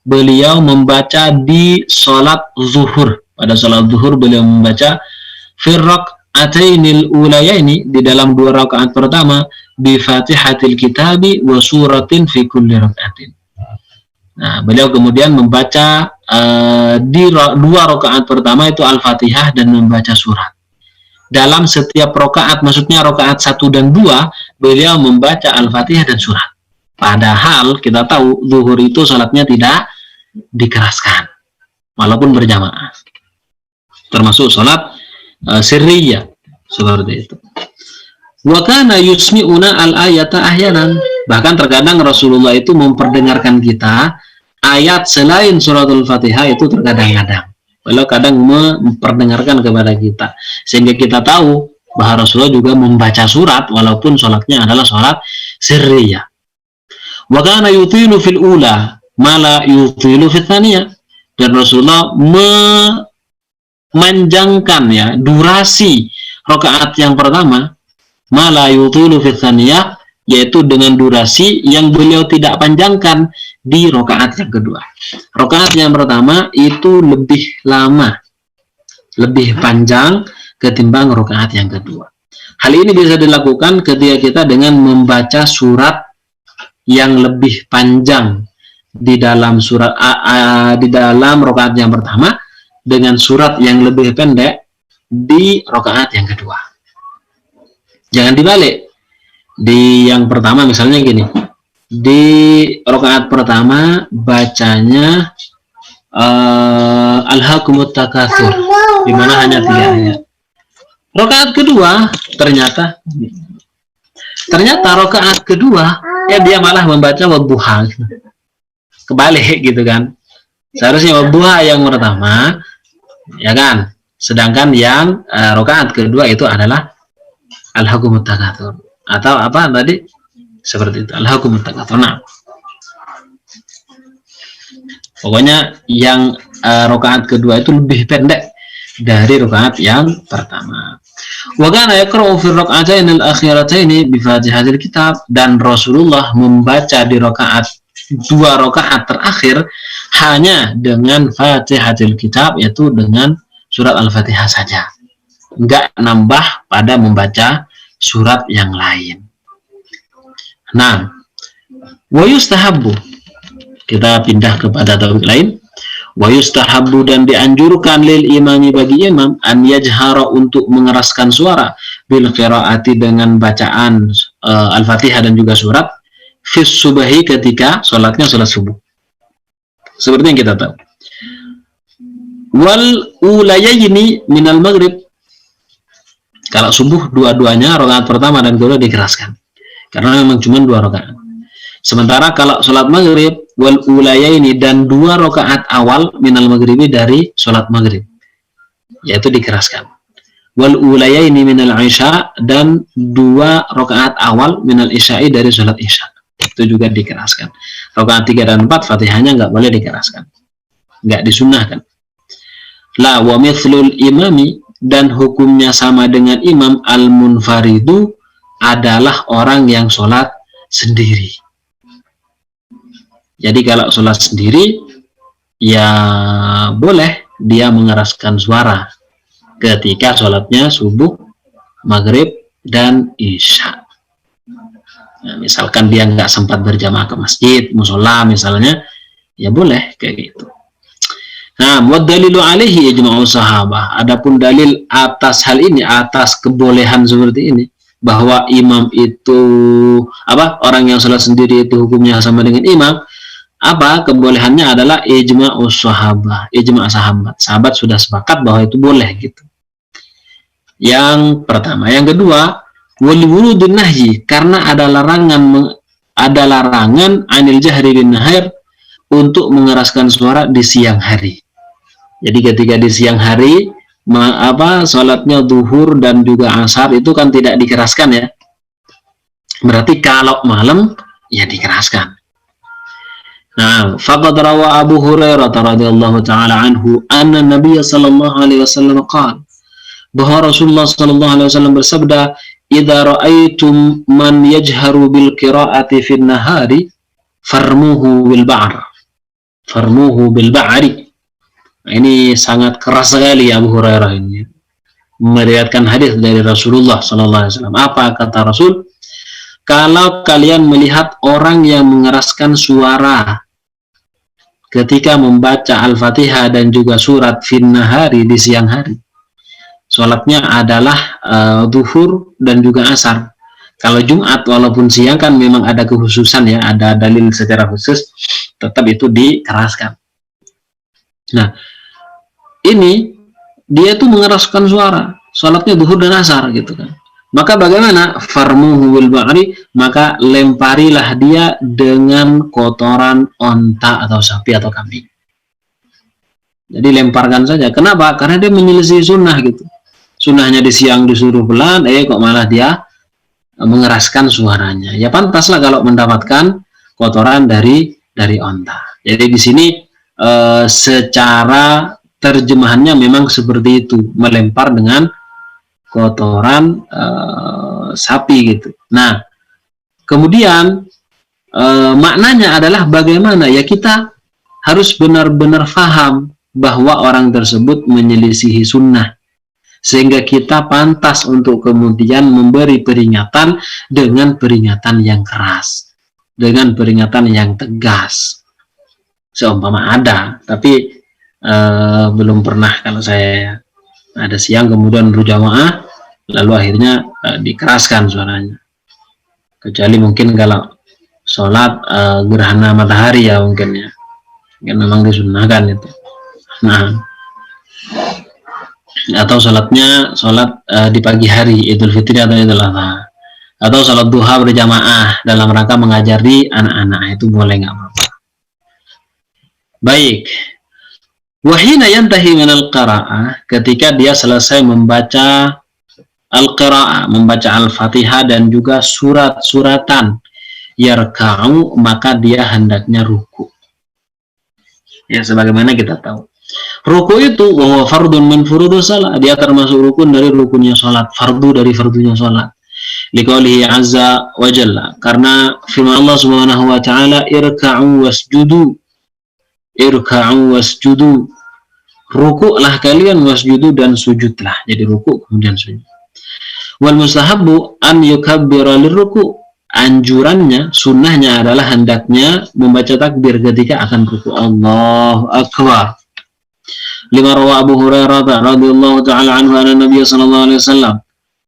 beliau membaca di salat zuhur. Pada salat zuhur beliau membaca fi rak'atainil ulayaini, di dalam 2 rakaat pertama, bi Fatihatil Kitabi wa suratin fi kulli rak'atin. Nah, beliau kemudian membaca di 2 rakaat pertama itu Al-Fatihah dan membaca surat. Dalam setiap rakaat, maksudnya rakaat 1 dan 2, beliau membaca Al-Fatihah dan surat. Padahal kita tahu zuhur itu salatnya tidak dikeraskan, walaupun berjamaah. Termasuk salat sirriyah seperti itu. Wa kana yusmi'una al-ayata ahyanan. Bahkan terkadang Rasulullah itu memperdengarkan kita ayat selain suratul Fatihah itu terkadang-kadang. Beliau kadang memperdengarkan kepada kita sehingga kita tahu bahwa Rasulullah juga membaca surat walaupun sholatnya adalah sholat sirriyah. Wa kana yutilu fil ula ma la yutilu fil tsaniyah. Dan Rasulullah memanjangkan ya durasi rakaat yang pertama, ma la yutilu fil tsaniyah, yaitu dengan durasi yang beliau tidak panjangkan di rakaat yang kedua. Rakaat yang pertama itu lebih lama, lebih panjang ketimbang rakaat yang kedua. Hal ini bisa dilakukan ketika kita dengan membaca surat yang lebih panjang di dalam surat di dalam rakaat yang pertama dengan surat yang lebih pendek di rakaat yang kedua. Jangan dibalik. Di yang pertama misalnya gini, di rakaat pertama bacanya Alhaakumut Takatsur, di mana hanya 3 ayat. Rakaat kedua ternyata rakaat kedua ya dia malah membaca Wadduha. Kebalik gitu kan. Seharusnya Wadduha yang pertama, ya kan? Sedangkan yang rakaat kedua itu adalah Alhaakumut Takatsur. Atau apa tadi? Seperti itu. Alhaakumut Takatsur. Nah, pokoknya yang rakaat kedua itu lebih pendek dari rakaat yang pertama. Wa kana yaqra'u fi rak'atayn al-akhiratayn bi Fatihatil Kitab, dan Rasulullah membaca di rakaat 2 rakaat terakhir hanya dengan Fatihatil Kitab, yaitu dengan surat Al-Fatihah saja. Enggak nambah pada membaca surat yang lain. Nah, wa yustahabbu, kita pindah kepada topik lain. Wa yustahabbu, dan dianjurkan lil imami, bagi imam, an yajhara, untuk mengeraskan suara, bil qiraati, dengan bacaan Al-Fatihah dan juga surat, fis subahi, ketika sholatnya sholat subuh. Seperti yang kita tahu. Wal ulayaini minal maghrib, kalau subuh dua-duanya rakaat pertama dan kedua dikeraskan karena memang cuma 2 rakaat. Sementara kalau sholat maghrib, wal ulayaini, dan 2 rakaat awal minal maghribi, dari sholat maghrib, yaitu dikeraskan. Wal ulayaini minal isya, dan 2 rakaat awal minal isya'i, dari sholat isya, itu juga dikeraskan. Rakaat 3 dan 4 Fatihahnya nggak boleh dikeraskan, nggak disunnahkan. La wa mithlul imami, dan hukumnya sama dengan imam, al-munfaridu, adalah orang yang sholat sendiri. Jadi kalau sholat sendiri ya boleh dia mengeraskan suara ketika sholatnya subuh, maghrib, dan isya. Nah, misalkan dia nggak sempat berjamaah ke masjid, musola misalnya, ya boleh kayak gitu. Nah, wa dalilu alaihi ijma'u sahabah. Adapun dalil atas hal ini, atas kebolehan seperti ini, bahwa imam itu orang yang sholat sendiri itu hukumnya sama dengan imam, Apa kebolehannya adalah ijma'us sahabah, ijma' sahabat. Sahabat sudah sepakat bahwa itu boleh gitu. Yang pertama, yang kedua, wal wurudun nahyi, karena ada larangan anil jahri bin nahar, untuk mengeraskan suara di siang hari. Jadi ketika di siang hari salatnya zuhur dan juga asar itu kan tidak dikeraskan ya. Berarti kalau malam ya dikeraskan. Nah, faqad rawa Abu Hurairah radhiyallahu taala anhu anna Nabiy sallallahu alaihi wasallam qala, bahwa Rasulullah sallallahu alaihi wasallam bersabda, "Idza ra'aitum man yajharu bil qira'ati fin nahari farmuhu bil ba'r." Farmuhu bil ba'ri. Nah, ini sangat keras sekali Abu Hurairah ini meriwayatkan hadis dari Rasulullah sallallahu alaihi wasallam. Apa kata Rasul? Kalau kalian melihat orang yang mengeraskan suara ketika membaca Al-Fatihah dan juga surat fin nahari di siang hari, sholatnya adalah zuhur dan juga asar. Kalau Jumat walaupun siang kan memang ada kekhususan ya, ada dalil secara khusus, tetap itu dikeraskan. Nah, ini dia tuh mengeraskan suara, sholatnya zuhur dan asar gitu kan. Maka bagaimana? Farmuhu bil ba'ri, maka lemparilah dia dengan kotoran onta atau sapi atau kambing. Jadi lemparkan saja. Kenapa? Karena dia menyelisih sunnah gitu. Sunnahnya di siang disuruh pelan, kok malah dia mengeraskan suaranya. Ya pantaslah kalau mendapatkan kotoran dari onta. Jadi di sini secara terjemahannya memang seperti itu, melempar dengan kotoran sapi gitu. Nah, kemudian maknanya adalah bagaimana ya, kita harus benar-benar paham bahwa orang tersebut menyelisihi sunnah, sehingga kita pantas untuk kemudian memberi peringatan dengan peringatan yang keras, dengan peringatan yang tegas. Seumpama ada, tapi belum pernah kalau saya ada siang kemudian berjamaah lalu akhirnya dikeraskan suaranya, kecuali mungkin kalau sholat gerhana matahari ya mungkin ya, mungkin memang disunahkan itu. Nah, atau sholat di pagi hari Idul Fitri atau Idul Adha, atau sholat duha berjamaah dalam rangka mengajari anak-anak, itu boleh, nggak apa-apa. Baik. Wahina yantahi minal qira'ah, ketika dia selesai membaca al-qira'ah, membaca al-Fatihah dan juga surat-suratan, yarka'u, maka dia hendaknya ruku. Ya, sebagaimana kita tahu, ruku itu wa fardun min furudus salat, dia termasuk rukun dari rukunnya salat, fardu dari fardunya salat. Liqaulihi azza wa jalla, karena firman Allah Subhanahu wa taala, irka'u wasjudu, irka'u wasjudu, rukuklah kalian, wasjudu, dan sujudlah. Jadi rukuk kemudian sujud. Wal mustahabbu an yukabbira lirruku, anjurannya, sunnahnya adalah hendaknya membaca takbir ketika akan rukuk. Allahu akbar. Lima rawa Abu Hurairah radhiyallahu taala anhu anna Nabiy sallallahu alaihi wasallam,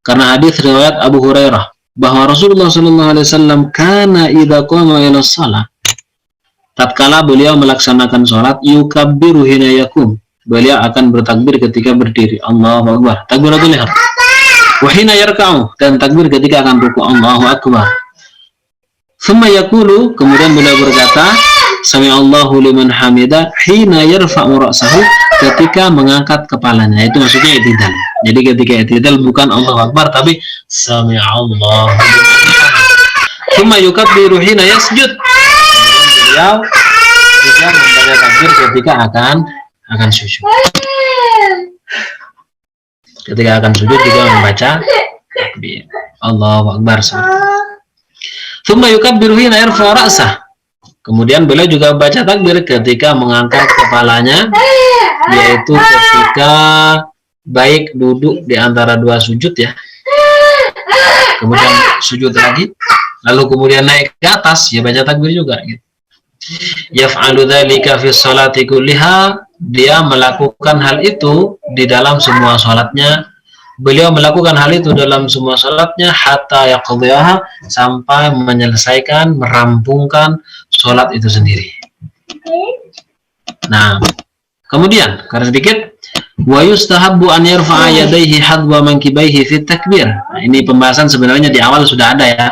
karena hadis riwayat Abu Hurairah bahwa Rasulullah sallallahu alaihi wasallam kana idza qama ila shalah, tatkala beliau melaksanakan salat, yukabbiru hina yakum, beliau akan bertakbir ketika berdiri, Allahu akbar, takbiratul ihram. Wa hina yarka'u, dan takbir ketika akan rukuk, Allahu akbar. Thumma yaqulu, kemudian beliau berkata, sami'allahu liman hamida, hina yarfa'u ra'sahu, ketika mengangkat kepalanya. Itu maksudnya i'tidal. Jadi ketika i'tidal bukan Allahu akbar, tapi sami'allahu liman hamida. Thumma yukabbiru hina yasjud, beliau juga membaca takbir ketika akan sujud. Ketika akan sujud juga membaca takbir, Allahu akbar. Tsumma yukabbiru hina yarfa ra'sah, kemudian beliau juga membaca takbir ketika mengangkat kepalanya, yaitu ketika baik duduk di antara dua sujud ya, kemudian sujud lagi, lalu kemudian naik ke atas, ya baca takbir juga gitu. Yaf'alu dzalika fi sholati kulliha, dia melakukan hal itu di dalam semua sholatnya. Beliau melakukan hal itu dalam semua sholatnya, hatta yaqdiyaha, sampai menyelesaikan, merampungkan sholat itu sendiri. Nah, kemudian karena sedikit, wa yustahabbu an yarfa'a yadayhi hadwa mankibaihi fi takbir. Nah, ini pembahasan sebenarnya di awal sudah ada ya.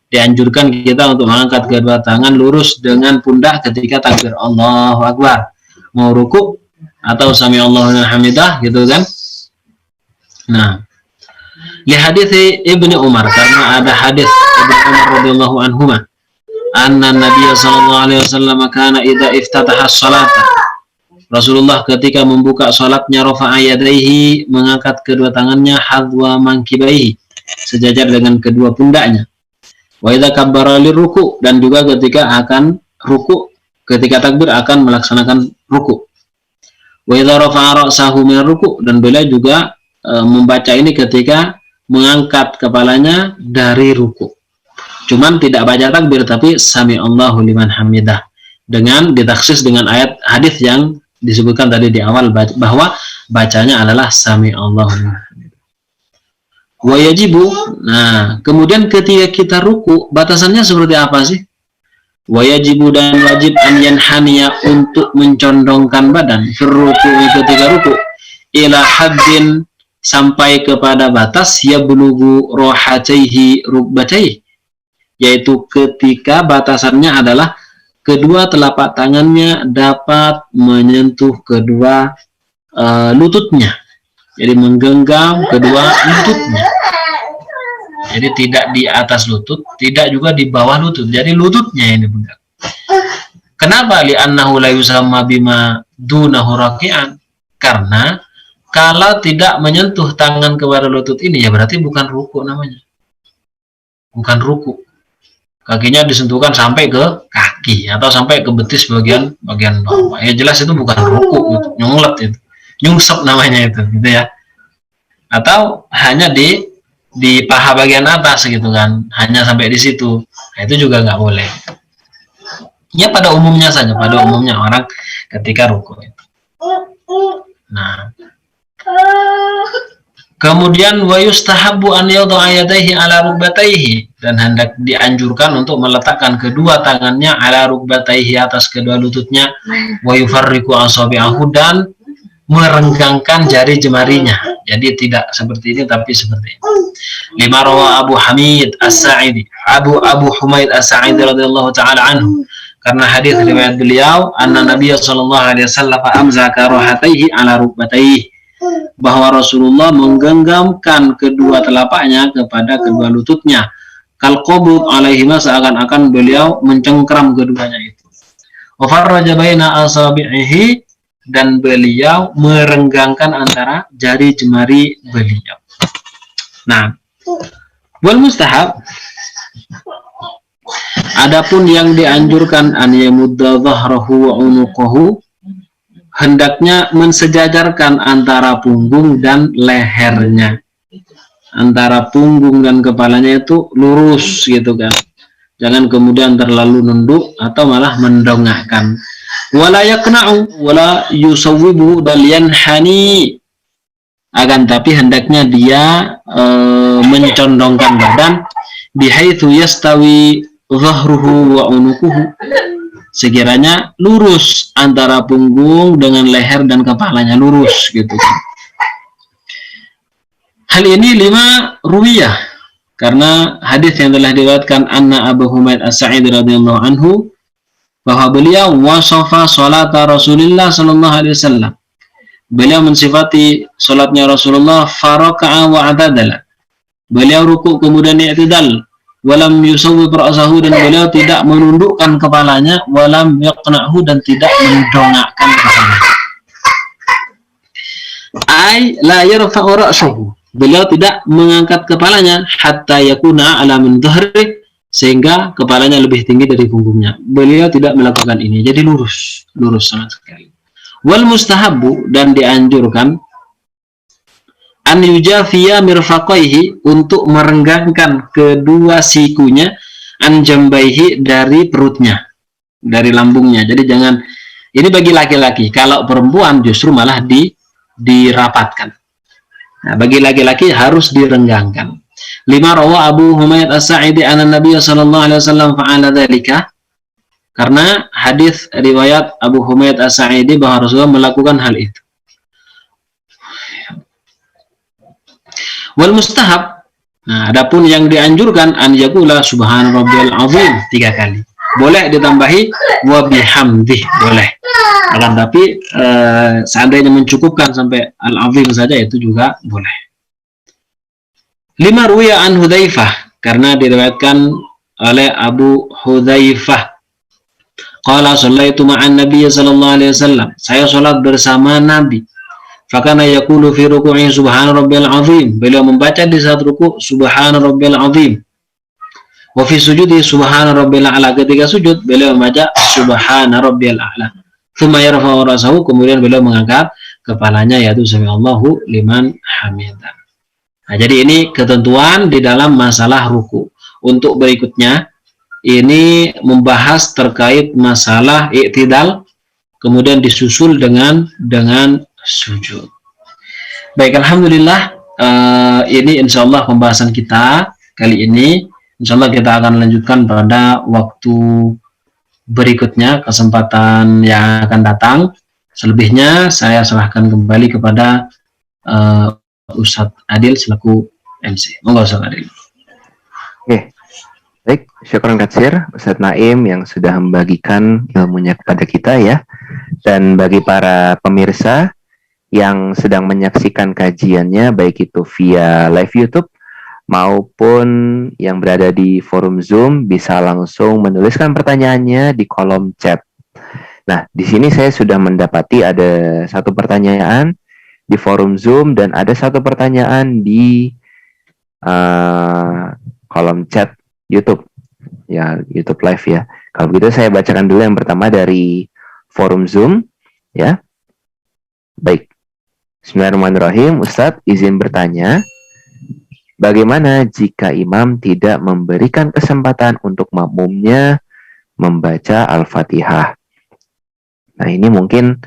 Dianjurkan kita untuk mengangkat kedua tangan lurus dengan pundak ketika takbir Allahu Akbar. Mau ruku atau sami Allahu liman hamidah gitu kan. Nah, li hadits Ibnu Umar, karena ada hadis Ibnu Umar radhiyallahu anhuma, anna Nabiy sallallahu alaihi wasallam kana idza iftataha as-salata, Rasulullah ketika membuka salatnya rafa'a yadayhi, mengangkat kedua tangannya hadwa mankibaihi, sejajar dengan kedua pundaknya. Wa idza kabbara liruku, dan juga ketika akan ruku, ketika takbir akan melaksanakan ruku. Wa idza rafa'a ra'sahu min ruku, dan beliau juga membaca ini ketika mengangkat kepalanya dari ruku. Cuman tidak baca takbir, tapi sami Allahu liman hamidah, dengan ditaksis dengan ayat hadis yang disebutkan tadi di awal, bahwa bacanya adalah sami Allahu liman hamidah. Wa yajibu, nah kemudian ketika kita ruku, batasannya seperti apa sih? Wa yajibu, dan wajib an yanhaniya, untuk mencondongkan badan firruku, ketika ruku, ila haddin, sampai kepada batas ya bulugu rohataihi rukbataihi, yaitu ketika batasannya adalah kedua telapak tangannya dapat menyentuh kedua lututnya, jadi menggenggam kedua lututnya, jadi tidak di atas lutut, tidak juga di bawah lutut, jadi lututnya ini benar. Kenapa? Li'annahu la yusamma bima dunahu raki'an, karena kalau tidak menyentuh tangan kepada lutut ini, ya berarti bukan ruku namanya. Bukan ruku. Kakinya disentuhkan sampai ke kaki atau sampai ke betis bagian bawah. Ya jelas itu bukan ruku, gitu. Nyunglet itu. Nyungsep namanya itu, gitu ya. Atau hanya di paha bagian atas gitu kan. Hanya sampai di situ. Nah, itu juga nggak boleh. Ya pada umumnya saja, pada umumnya orang ketika ruku itu. Nah, kemudian wa yustahabbu an yadha'a yadayhi ala rukbatayhi, dan hendak dianjurkan untuk meletakkan kedua tangannya ala rukbatayhi, atas kedua lututnya, wa yufarriqu asabi'ahu, dan merenggangkan jari jemarinya. Jadi tidak seperti ini tapi seperti ini. Lima rawa Abu Hamid As-Sa'idi, Abu Humaid As-Sa'idi radhiyallahu taala anhu, karena hadis riwayat beliau, anna Nabiy sallallahu alaihi wasallam amzaka rahataihi ala rukbatayhi, bahwa Rasulullah menggenggamkan kedua telapaknya kepada kedua lututnya, kal qabud alaihima, seakan-akan beliau mencengkram keduanya itu. Wa farraja baina asabi'ihi, dan beliau merenggangkan antara jari jemari beliau. Nah, wal mustahab, adapun yang dianjurkan, an yamudda dhahrahu wa unuqahu, hendaknya mensejajarkan antara punggung dan lehernya, antara punggung dan kepalanya itu lurus gitu kan, jangan kemudian terlalu nunduk atau malah mendongakkan. Wala yakna'u wala yusawwibu, dan yanhani, akan tapi hendaknya dia mencondongkan badan, bihaitsu yastawi dhahruhu wa unuquhu, sekiranya lurus antara punggung dengan leher dan kepalanya lurus gitu kan. Hal ini lima ruwiyah, karena hadis yang telah diriwayatkan anna Abu Humaid As-Sa'idi radhiyallahu anhu, bahwa beliau wasafa salata Rasulullah sallallahu alaihi wasallam, beliau mensifati salatnya Rasulullah, faraka'a wa atadala, beliau ruku kemudian i'tidal, walam yusawwib ra'sahu, dan beliau tidak menundukkan kepalanya, walam yaqna'hu, dan tidak mendongakkan kepalanya. Ai la yarfa'u ra'sahu, beliau tidak mengangkat kepalanya, hatta yakuna ala min dhahri, sehingga kepalanya lebih tinggi dari punggungnya. Beliau tidak melakukan ini, jadi lurus sama sekali. Wal mustahabbu, dan dianjurkan, an yujafiya mirfaqaihi, untuk merenggangkan kedua sikunya, an jambaihi, dari perutnya, dari lambungnya. Jadi jangan, ini bagi laki-laki, kalau perempuan justru malah dirapatkan. Nah, bagi laki-laki harus direnggangkan. Lima rawa Abu Humaid As-Sa'idi anna Nabiy sallallahu alaihi wasallam fa'ala dzalika, Karena hadis riwayat Abu Humaid As-Sa'idi bahwa Rasulullah melakukan hal itu. Wal mustahab. Nah, adapun yang dianjurkan an yaqula subhana rabbiyal azim 3 kali. Boleh ditambahi wa bihamdih, boleh. Akan tapi seandainya mencukupkan sampai al-azim saja itu juga boleh. 5 ruwiya an Hudzaifah, karena diriwayatkan oleh Abu Hudzaifah. Qala shallaitu ma'an Nabi sallallahu alaihi wasallam. Saya salat bersama Nabi. Fakana yaqulu fi ruku'i subhana rabbiyal azim. Beliau membaca di saat ruku' subhana rabbiyal azim. Wa fi sujudi subhana rabbiyal a'la. Ketika sujud beliau membaca subhana rabbiyal a'la. Tsumma yarfa'u ra'sahu, kemudian beliau mengangkat kepalanya, yaitu sami'allahu liman hamidah. Nah, jadi ini ketentuan di dalam masalah ruku'. Untuk berikutnya ini membahas terkait masalah i'tidal, kemudian disusul dengan sujud. Baik, alhamdulillah, ini insyaallah pembahasan kita kali ini. Insyaallah kita akan lanjutkan pada waktu berikutnya, kesempatan yang akan datang. Selebihnya saya serahkan kembali kepada Ustadz Adil selaku MC. Monggo Ustadz Adil. Oke, baik, syukran katsir Ustadz Naim yang sudah membagikan ilmunya kepada kita ya. Dan bagi para pemirsa yang sedang menyaksikan kajiannya, baik itu via live YouTube maupun yang berada di forum Zoom, bisa langsung menuliskan pertanyaannya di kolom chat. Nah, di sini saya sudah mendapati ada satu pertanyaan di forum Zoom dan ada satu pertanyaan di kolom chat YouTube, ya YouTube Live ya. Kalau begitu saya bacakan dulu yang pertama dari forum Zoom, ya. Baik. Bismillahirrahmanirrahim. Ustadz, izin bertanya, bagaimana jika imam tidak memberikan kesempatan untuk makmumnya membaca Al-Fatihah? Nah, ini mungkin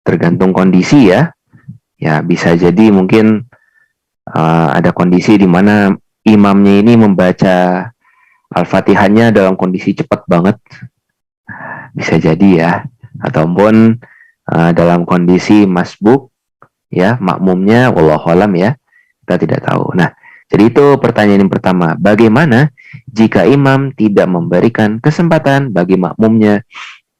tergantung kondisi ya. Ya, bisa jadi mungkin ada kondisi di mana imamnya ini membaca Al-Fatihahnya dalam kondisi cepat banget. Bisa jadi ya. Ataupun dalam kondisi masbuk, ya, makmumnya wallahu alam ya, kita tidak tahu. Nah, jadi itu pertanyaan yang pertama, bagaimana jika imam tidak memberikan kesempatan bagi makmumnya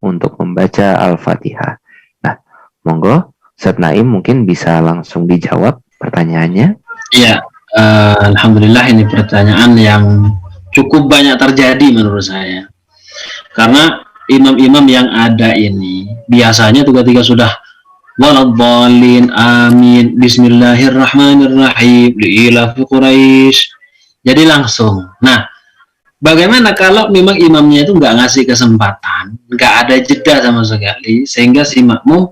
untuk membaca Al-Fatihah? Nah, monggo Ustadz Naim mungkin bisa langsung dijawab pertanyaannya. Iya, alhamdulillah ini pertanyaan yang cukup banyak terjadi menurut saya. Karena imam-imam yang ada ini biasanya tuh ketika sudah waladhdallin amin bismillahirrahmanirrahim liilafi Quraisy, jadi langsung. Nah, bagaimana kalau memang imamnya itu nggak ngasih kesempatan, nggak ada jeda sama sekali, sehingga si makmum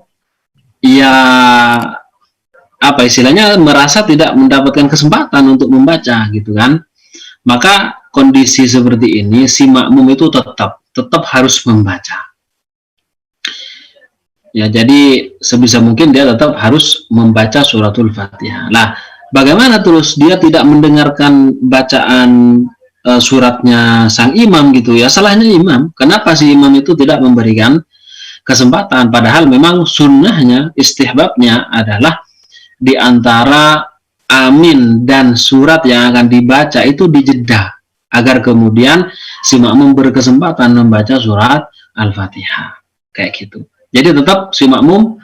ya apa istilahnya merasa tidak mendapatkan kesempatan untuk membaca gitu kan? Maka kondisi seperti ini si makmum itu tetap harus membaca. Ya, jadi sebisa mungkin dia tetap harus membaca suratul Fatihah. Nah, bagaimana terus dia tidak mendengarkan bacaan suratnya sang imam gitu ya? Salahnya imam. Kenapa si imam itu tidak memberikan kesempatan? Padahal memang sunnahnya, istihbabnya adalah di antara amin dan surat yang akan dibaca itu dijeda, agar kemudian si makmum berkesempatan membaca surat Al-Fatihah. Kayak gitu. Jadi tetap si makmum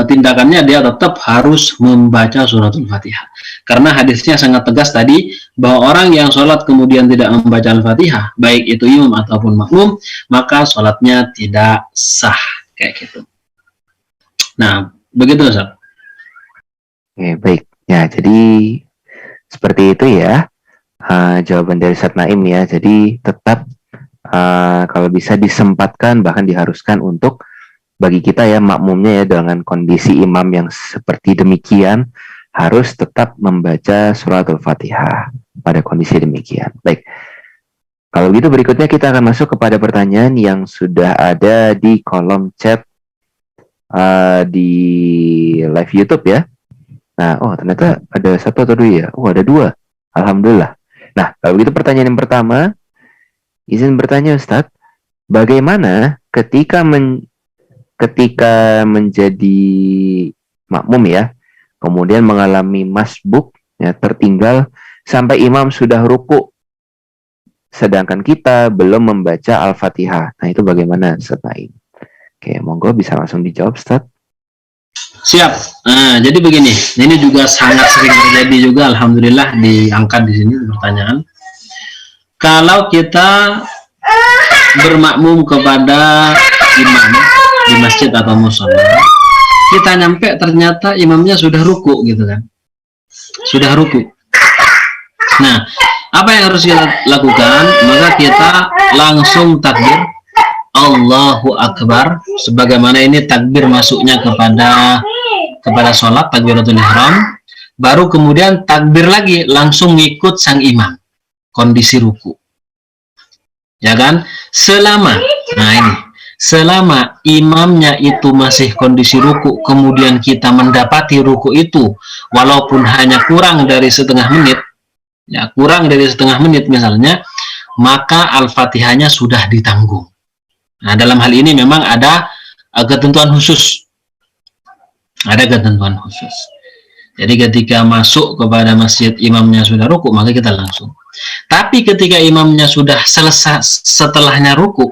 tindakannya dia tetap harus membaca suratul Fatihah. Karena hadisnya sangat tegas tadi bahwa orang yang sholat kemudian tidak membaca Al-Fatihah, baik itu imam ataupun makmum, maka sholatnya tidak sah. Kayak gitu. Nah, begitu Ustaz. Oke, baik. Ya, jadi seperti itu ya. Jawaban dari Ustadz Naim ya. Jadi tetap kalau bisa disempatkan, bahkan diharuskan untuk bagi kita ya makmumnya ya, dengan kondisi imam yang seperti demikian harus tetap membaca suratul Fatihah pada kondisi demikian. Baik. Kalau gitu berikutnya kita akan masuk kepada pertanyaan yang sudah ada di kolom chat di live YouTube ya. Nah, oh ternyata ada satu atau dua ya. Oh, ada dua. Alhamdulillah. Nah, kalau gitu pertanyaan yang pertama, Izin bertanya Ustadz, bagaimana ketika menjadi makmum ya, kemudian mengalami masbuk, ya, tertinggal sampai imam sudah ruku, sedangkan kita belum membaca Al-Fatihah. Nah, itu bagaimana Ustaz Naim? Oke, monggo bisa langsung dijawab Ustaz. Siap. Nah, jadi begini, ini juga sangat sering terjadi juga, alhamdulillah diangkat di sini pertanyaan. Kalau kita bermakmum kepada imam di masjid atau musola, kita nyampe ternyata imamnya sudah ruku gitu kan, sudah ruku. Nah, apa yang harus kita lakukan? Maka kita langsung takbir Allahu Akbar, sebagaimana ini takbir masuknya kepada sholat, takbiratul ihram. Baru kemudian takbir lagi, langsung ngikut sang imam kondisi ruku, ya kan? Selama imamnya itu masih kondisi ruku, kemudian kita mendapati ruku itu walaupun hanya kurang dari setengah menit, ya, kurang dari setengah menit misalnya, maka Al-Fatihahnya sudah ditanggung. Nah, dalam hal ini memang ada ketentuan khusus. Ada ketentuan khusus. Jadi ketika masuk kepada masjid imamnya sudah ruku, maka kita langsung. Tapi ketika imamnya sudah selesai setelahnya ruku,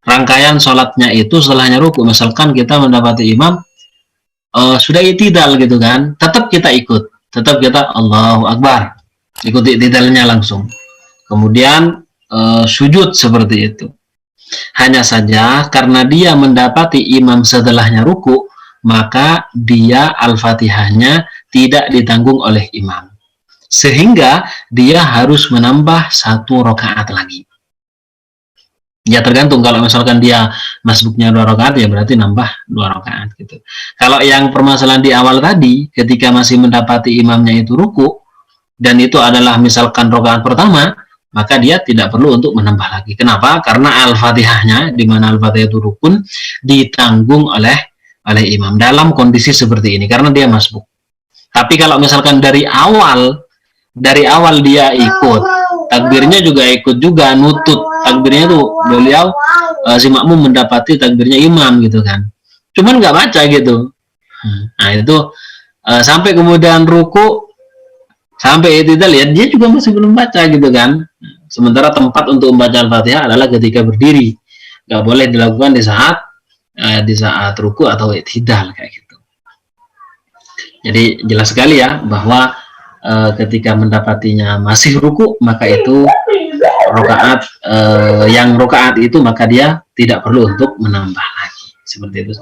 rangkaian sholatnya itu setelahnya ruku, misalkan kita mendapati imam sudah i'tidal gitu kan, tetap kita ikut. Tetap kita Allahu Akbar. Ikuti i'tidalnya langsung. Kemudian sujud seperti itu. Hanya saja karena dia mendapati imam setelahnya ruku, maka dia Al-Fatihahnya tidak ditanggung oleh imam. Sehingga dia harus menambah 1 rakaat lagi. Ya tergantung, kalau misalkan dia masbuknya 2 rakaat, ya berarti nambah 2 rakaat gitu. Kalau yang permasalahan di awal tadi, ketika masih mendapati imamnya itu ruku, dan itu adalah misalkan rakaat pertama, maka dia tidak perlu untuk menambah lagi. Kenapa? Karena Al-Fatihahnya, di mana Al-Fatihah itu rukun, ditanggung oleh imam dalam kondisi seperti ini, karena dia masbuk. Tapi kalau misalkan dari awal dia ikut, takbirnya juga ikut juga, nutut takbirnya tuh, beliau si makmum mendapati takbirnya imam gitu kan, cuman nggak baca gitu. Nah itu sampai kemudian ruku, sampai i'tidal, ya dia juga masih belum baca gitu kan. Sementara tempat untuk membaca Al-Fatihah adalah ketika berdiri, nggak boleh dilakukan di saat ruku atau i'tidal kayak gitu. Jadi jelas sekali ya bahwa ketika mendapatinya masih ruku, maka itu rakaat yang rakaat itu maka dia tidak perlu untuk menambah lagi, seperti itu.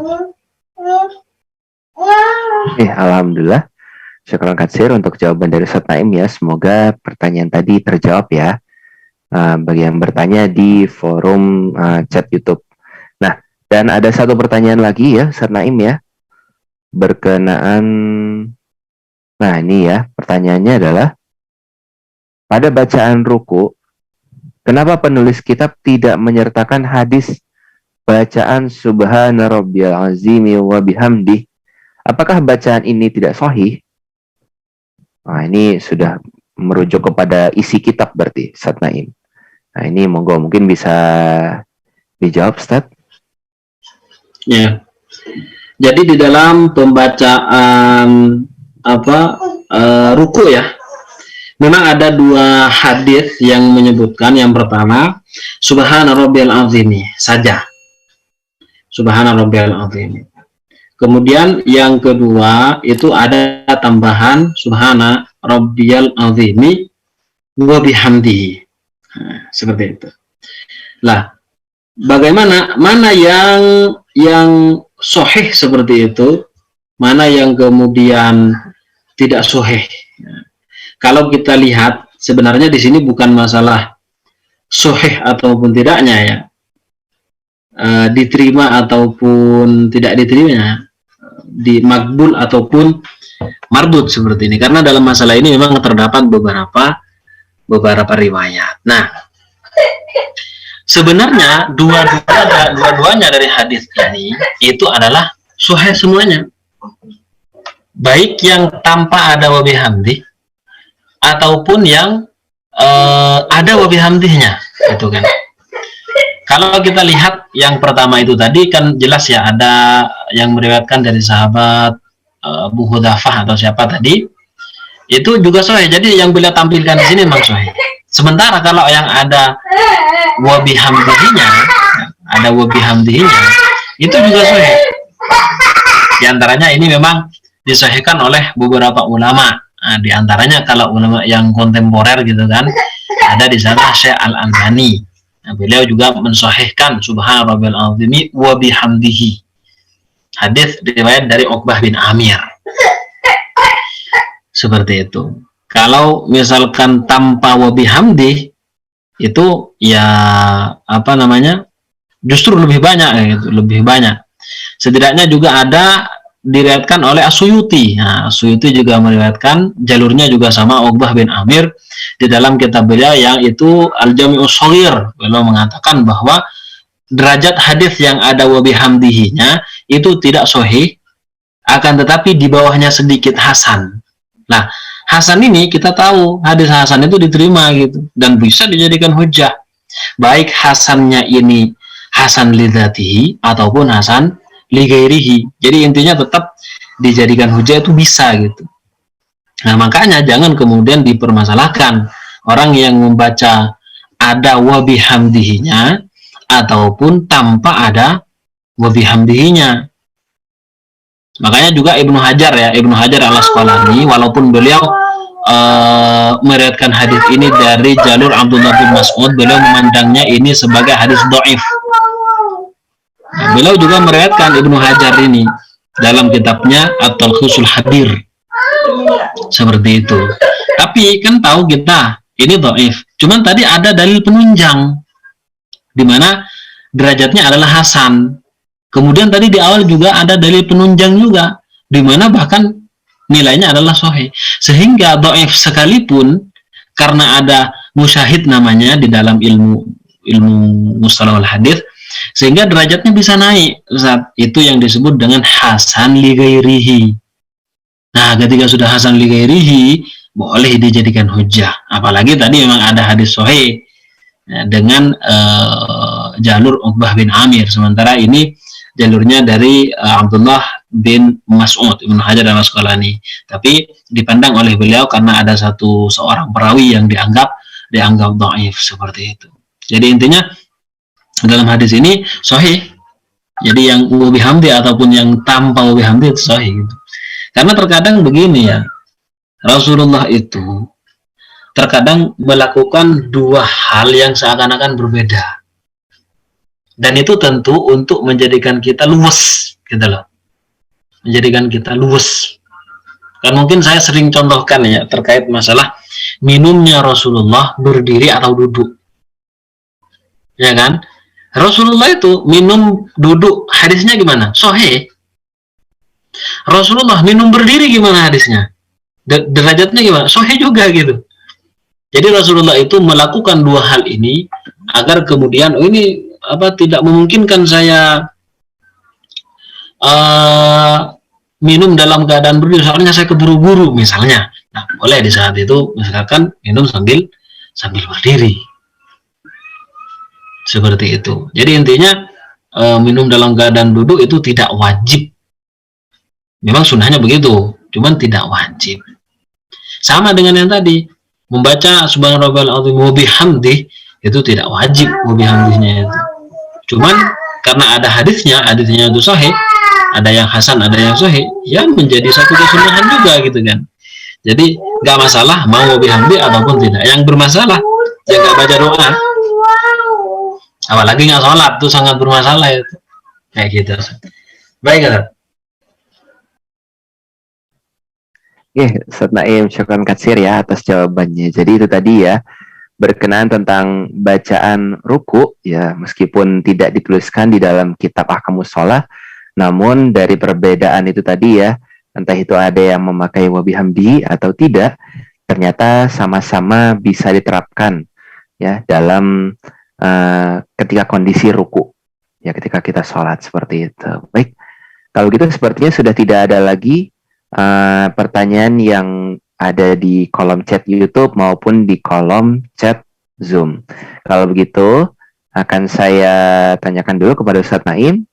Alhamdulillah. Syukran katsir untuk jawaban dari Ustaz Naim ya. Semoga pertanyaan tadi terjawab ya. Bagi yang bertanya di forum chat YouTube. Nah, dan ada satu pertanyaan lagi ya, Ustaz Naim ya. Berkenaan, nah ini ya, pertanyaannya adalah, pada bacaan ruku, kenapa penulis kitab tidak menyertakan hadis bacaan Subhana Rabbiyal Azimi wa bihamdih? Apakah bacaan ini tidak sahih? Nah, ini sudah merujuk kepada isi kitab berarti, Ustaz Naim. Nah, ini monggo mungkin bisa dijawab, Ustaz. Ya. Jadi di dalam pembacaan ruku ya, memang ada 2 hadis yang menyebutkan. Yang pertama, Subhana Rabbiyal Azimi saja. Subhana Rabbiyal Azimi. Kemudian yang kedua itu ada tambahan Subhana Rabbiyal Azimi wa bihamdihi. Nah, seperti itu. Lah, bagaimana, mana yang sahih seperti itu, mana yang kemudian tidak sahih? Kalau kita lihat, sebenarnya di sini bukan masalah sahih ataupun tidaknya ya, diterima ataupun tidak diterima, di makbul ataupun mardud seperti ini, karena dalam masalah ini memang terdapat beberapa riwayat. Nah, sebenarnya dua-duanya dari hadis ini itu adalah sahih semuanya, baik yang tanpa ada wabihamdi ataupun yang ada wabihamdihnya, gitu kan. Kalau kita lihat yang pertama itu tadi kan jelas ya, ada yang meriwayatkan dari sahabat Abu Hudzafah atau siapa tadi, itu juga sahih. Jadi yang beliau tampilkan di sini memang sahih. Sementara kalau yang ada wabihamdihinya, itu juga sahih. Di antaranya ini memang disahihkan oleh beberapa ulama. Nah, di antaranya kalau ulama yang kontemporer gitu kan, ada di sana Syekh Al-Albani. Nah, beliau juga mensahihkan subhana rabbil azimi wa bihamdihi. Hadis riwayat dari Uqbah bin Amir. Seperti itu. Kalau misalkan tanpa wa bihamdi, itu ya apa namanya? Justru lebih banyak gitu, lebih banyak. Setidaknya juga ada diriwayatkan oleh As-Suyuti. Nah, As-Suyuti juga meriwayatkan, jalurnya juga sama Uqbah bin Amir di dalam kitab beliau yang itu Al-Jami'us Shaghir. Beliau mengatakan bahwa derajat hadis yang ada wa bihamdihinya itu tidak sahih, akan tetapi di bawahnya sedikit hasan. Nah, hasan ini kita tahu hadis hasan itu diterima gitu dan bisa dijadikan hujjah. Baik hasannya ini hasan lidzatihi ataupun hasan lighairihi. Jadi intinya tetap dijadikan hujah itu bisa gitu. Nah, makanya jangan kemudian dipermasalahkan orang yang membaca ada wa bihamdihinya ataupun tanpa ada wa bihamdihinya. Makanya juga Ibnu Hajar Al-Asqalani, walaupun beliau meriwayatkan hadis ini dari jalur Abdullah bin Mas'ud, beliau memandangnya ini sebagai hadis dhaif. Nah, beliau juga meriwayatkan Ibnu Hajar ini dalam kitabnya At-Talkhisul Habir. Seperti itu. Tapi kan tahu kita ini dhaif. Cuman tadi ada dalil penunjang di mana derajatnya adalah hasan. Kemudian tadi di awal juga ada dalil penunjang juga di mana bahkan nilainya adalah sahih. Sehingga dhaif sekalipun karena ada musyahid namanya di dalam ilmu mustalahul hadis, sehingga derajatnya bisa naik. Saat itu yang disebut dengan hasan li ghairihi. Nah, ketika sudah hasan li ghairihi, boleh dijadikan hujjah. Apalagi tadi memang ada hadis sahih dengan jalur Uqbah bin Amir. Sementara ini jalurnya dari Abdullah bin Mas'ud, Ibnu Hajar Al-Asqalani. Tapi dipandang oleh beliau karena ada seorang perawi yang dianggap dhaif seperti itu. Jadi intinya dalam hadis ini sahih. Jadi yang wa bihamdi ataupun yang tanpa wa bihamdi itu sahih gitu. Karena terkadang begini ya, Rasulullah itu terkadang melakukan dua hal yang seakan-akan berbeda. Dan itu tentu untuk menjadikan kita luwes gitu loh. Menjadikan kita luwes. Kan mungkin saya sering contohkan ya terkait masalah minumnya Rasulullah berdiri atau duduk. Ya kan? Rasulullah itu minum duduk hadisnya gimana? Sahih. Rasulullah minum berdiri gimana hadisnya? Derajatnya gimana? Sahih juga gitu. Jadi Rasulullah itu melakukan dua hal ini agar kemudian ini tidak memungkinkan saya minum dalam keadaan berdiri, soalnya saya keburu-buru misalnya. Nah, boleh di saat itu misalkan minum sambil berdiri. Seperti itu. Jadi intinya minum dalam keadaan duduk itu tidak wajib. Memang sunnahnya begitu, cuman tidak wajib. Sama dengan yang tadi, membaca subhanarabbal azim wa bihamdi itu tidak wajib wa bihamdinya itu. Cuman karena ada hadisnya itu sahih, ada yang hasan, ada yang sahih, ya menjadi satu kesunahan juga gitu kan. Jadi nggak masalah mau wa bihamdi ataupun tidak. Yang bermasalah ya nggak baca doa. Apalagi nggak sholat, itu sangat bermasalah itu. Kayak gitu. Baik, Ustaz. Ustaz Naim, syukran katsir ya atas jawabannya. Jadi itu tadi ya, berkenaan tentang bacaan ruku, ya meskipun tidak dituliskan di dalam kitab Ahkamus Shalah, namun dari perbedaan itu tadi ya, entah itu ada yang memakai wa bihamdi atau tidak, ternyata sama-sama bisa diterapkan ya dalam ketika kondisi ruku, ya ketika kita sholat seperti itu. Baik, kalau gitu sepertinya sudah tidak ada lagi pertanyaan yang ada di kolom chat YouTube maupun di kolom chat Zoom. Kalau begitu, akan saya tanyakan dulu kepada Ustadz Naim,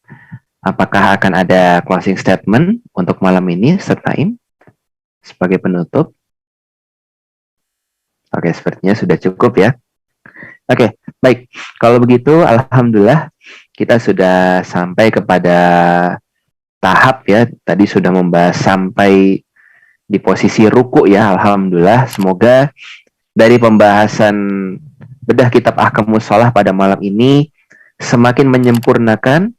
apakah akan ada closing statement untuk malam ini, Ustadz Naim, sebagai penutup? Oke, sepertinya sudah cukup ya. Oke, baik. Kalau begitu, alhamdulillah kita sudah sampai kepada tahap ya. Tadi sudah membahas sampai di posisi ruku ya, alhamdulillah. Semoga dari pembahasan bedah kitab Ahkamus Shalah pada malam ini semakin menyempurnakan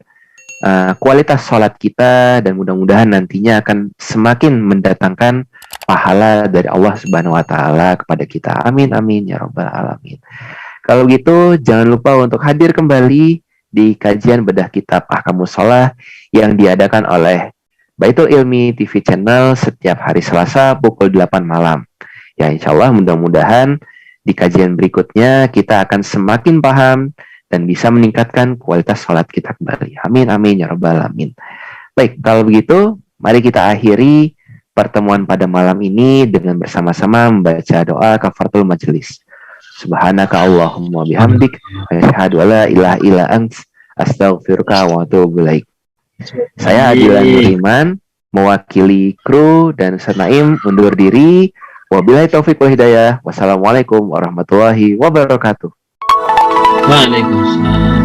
kualitas sholat kita, dan mudah-mudahan nantinya akan semakin mendatangkan pahala dari Allah Subhanahu wa taala kepada kita. Amin amin ya rabbal alamin. Kalau gitu jangan lupa untuk hadir kembali di kajian bedah kitab Ahkamus Shalah yang diadakan oleh Baitul Ilmi TV Channel setiap hari Selasa pukul 8 malam. Ya, insya Allah mudah-mudahan di kajian berikutnya kita akan semakin paham dan bisa meningkatkan kualitas sholat kita kembali. Amin, amin, ya rabbal alamin. Baik, kalau begitu, mari kita akhiri pertemuan pada malam ini dengan bersama-sama membaca doa kafaratul majelis. Subhanaka Allahumma bihamdik, asyhadu alla ilaha illa ants, astaghfiruka wa atubu ilaik. Saya Adilan Nuriman, mewakili kru dan Ustadz Naim undur diri. Wabillahi taufiq wal hidayah. Wassalamualaikum warahmatullahi wabarakatuh. Waalaikumsalam.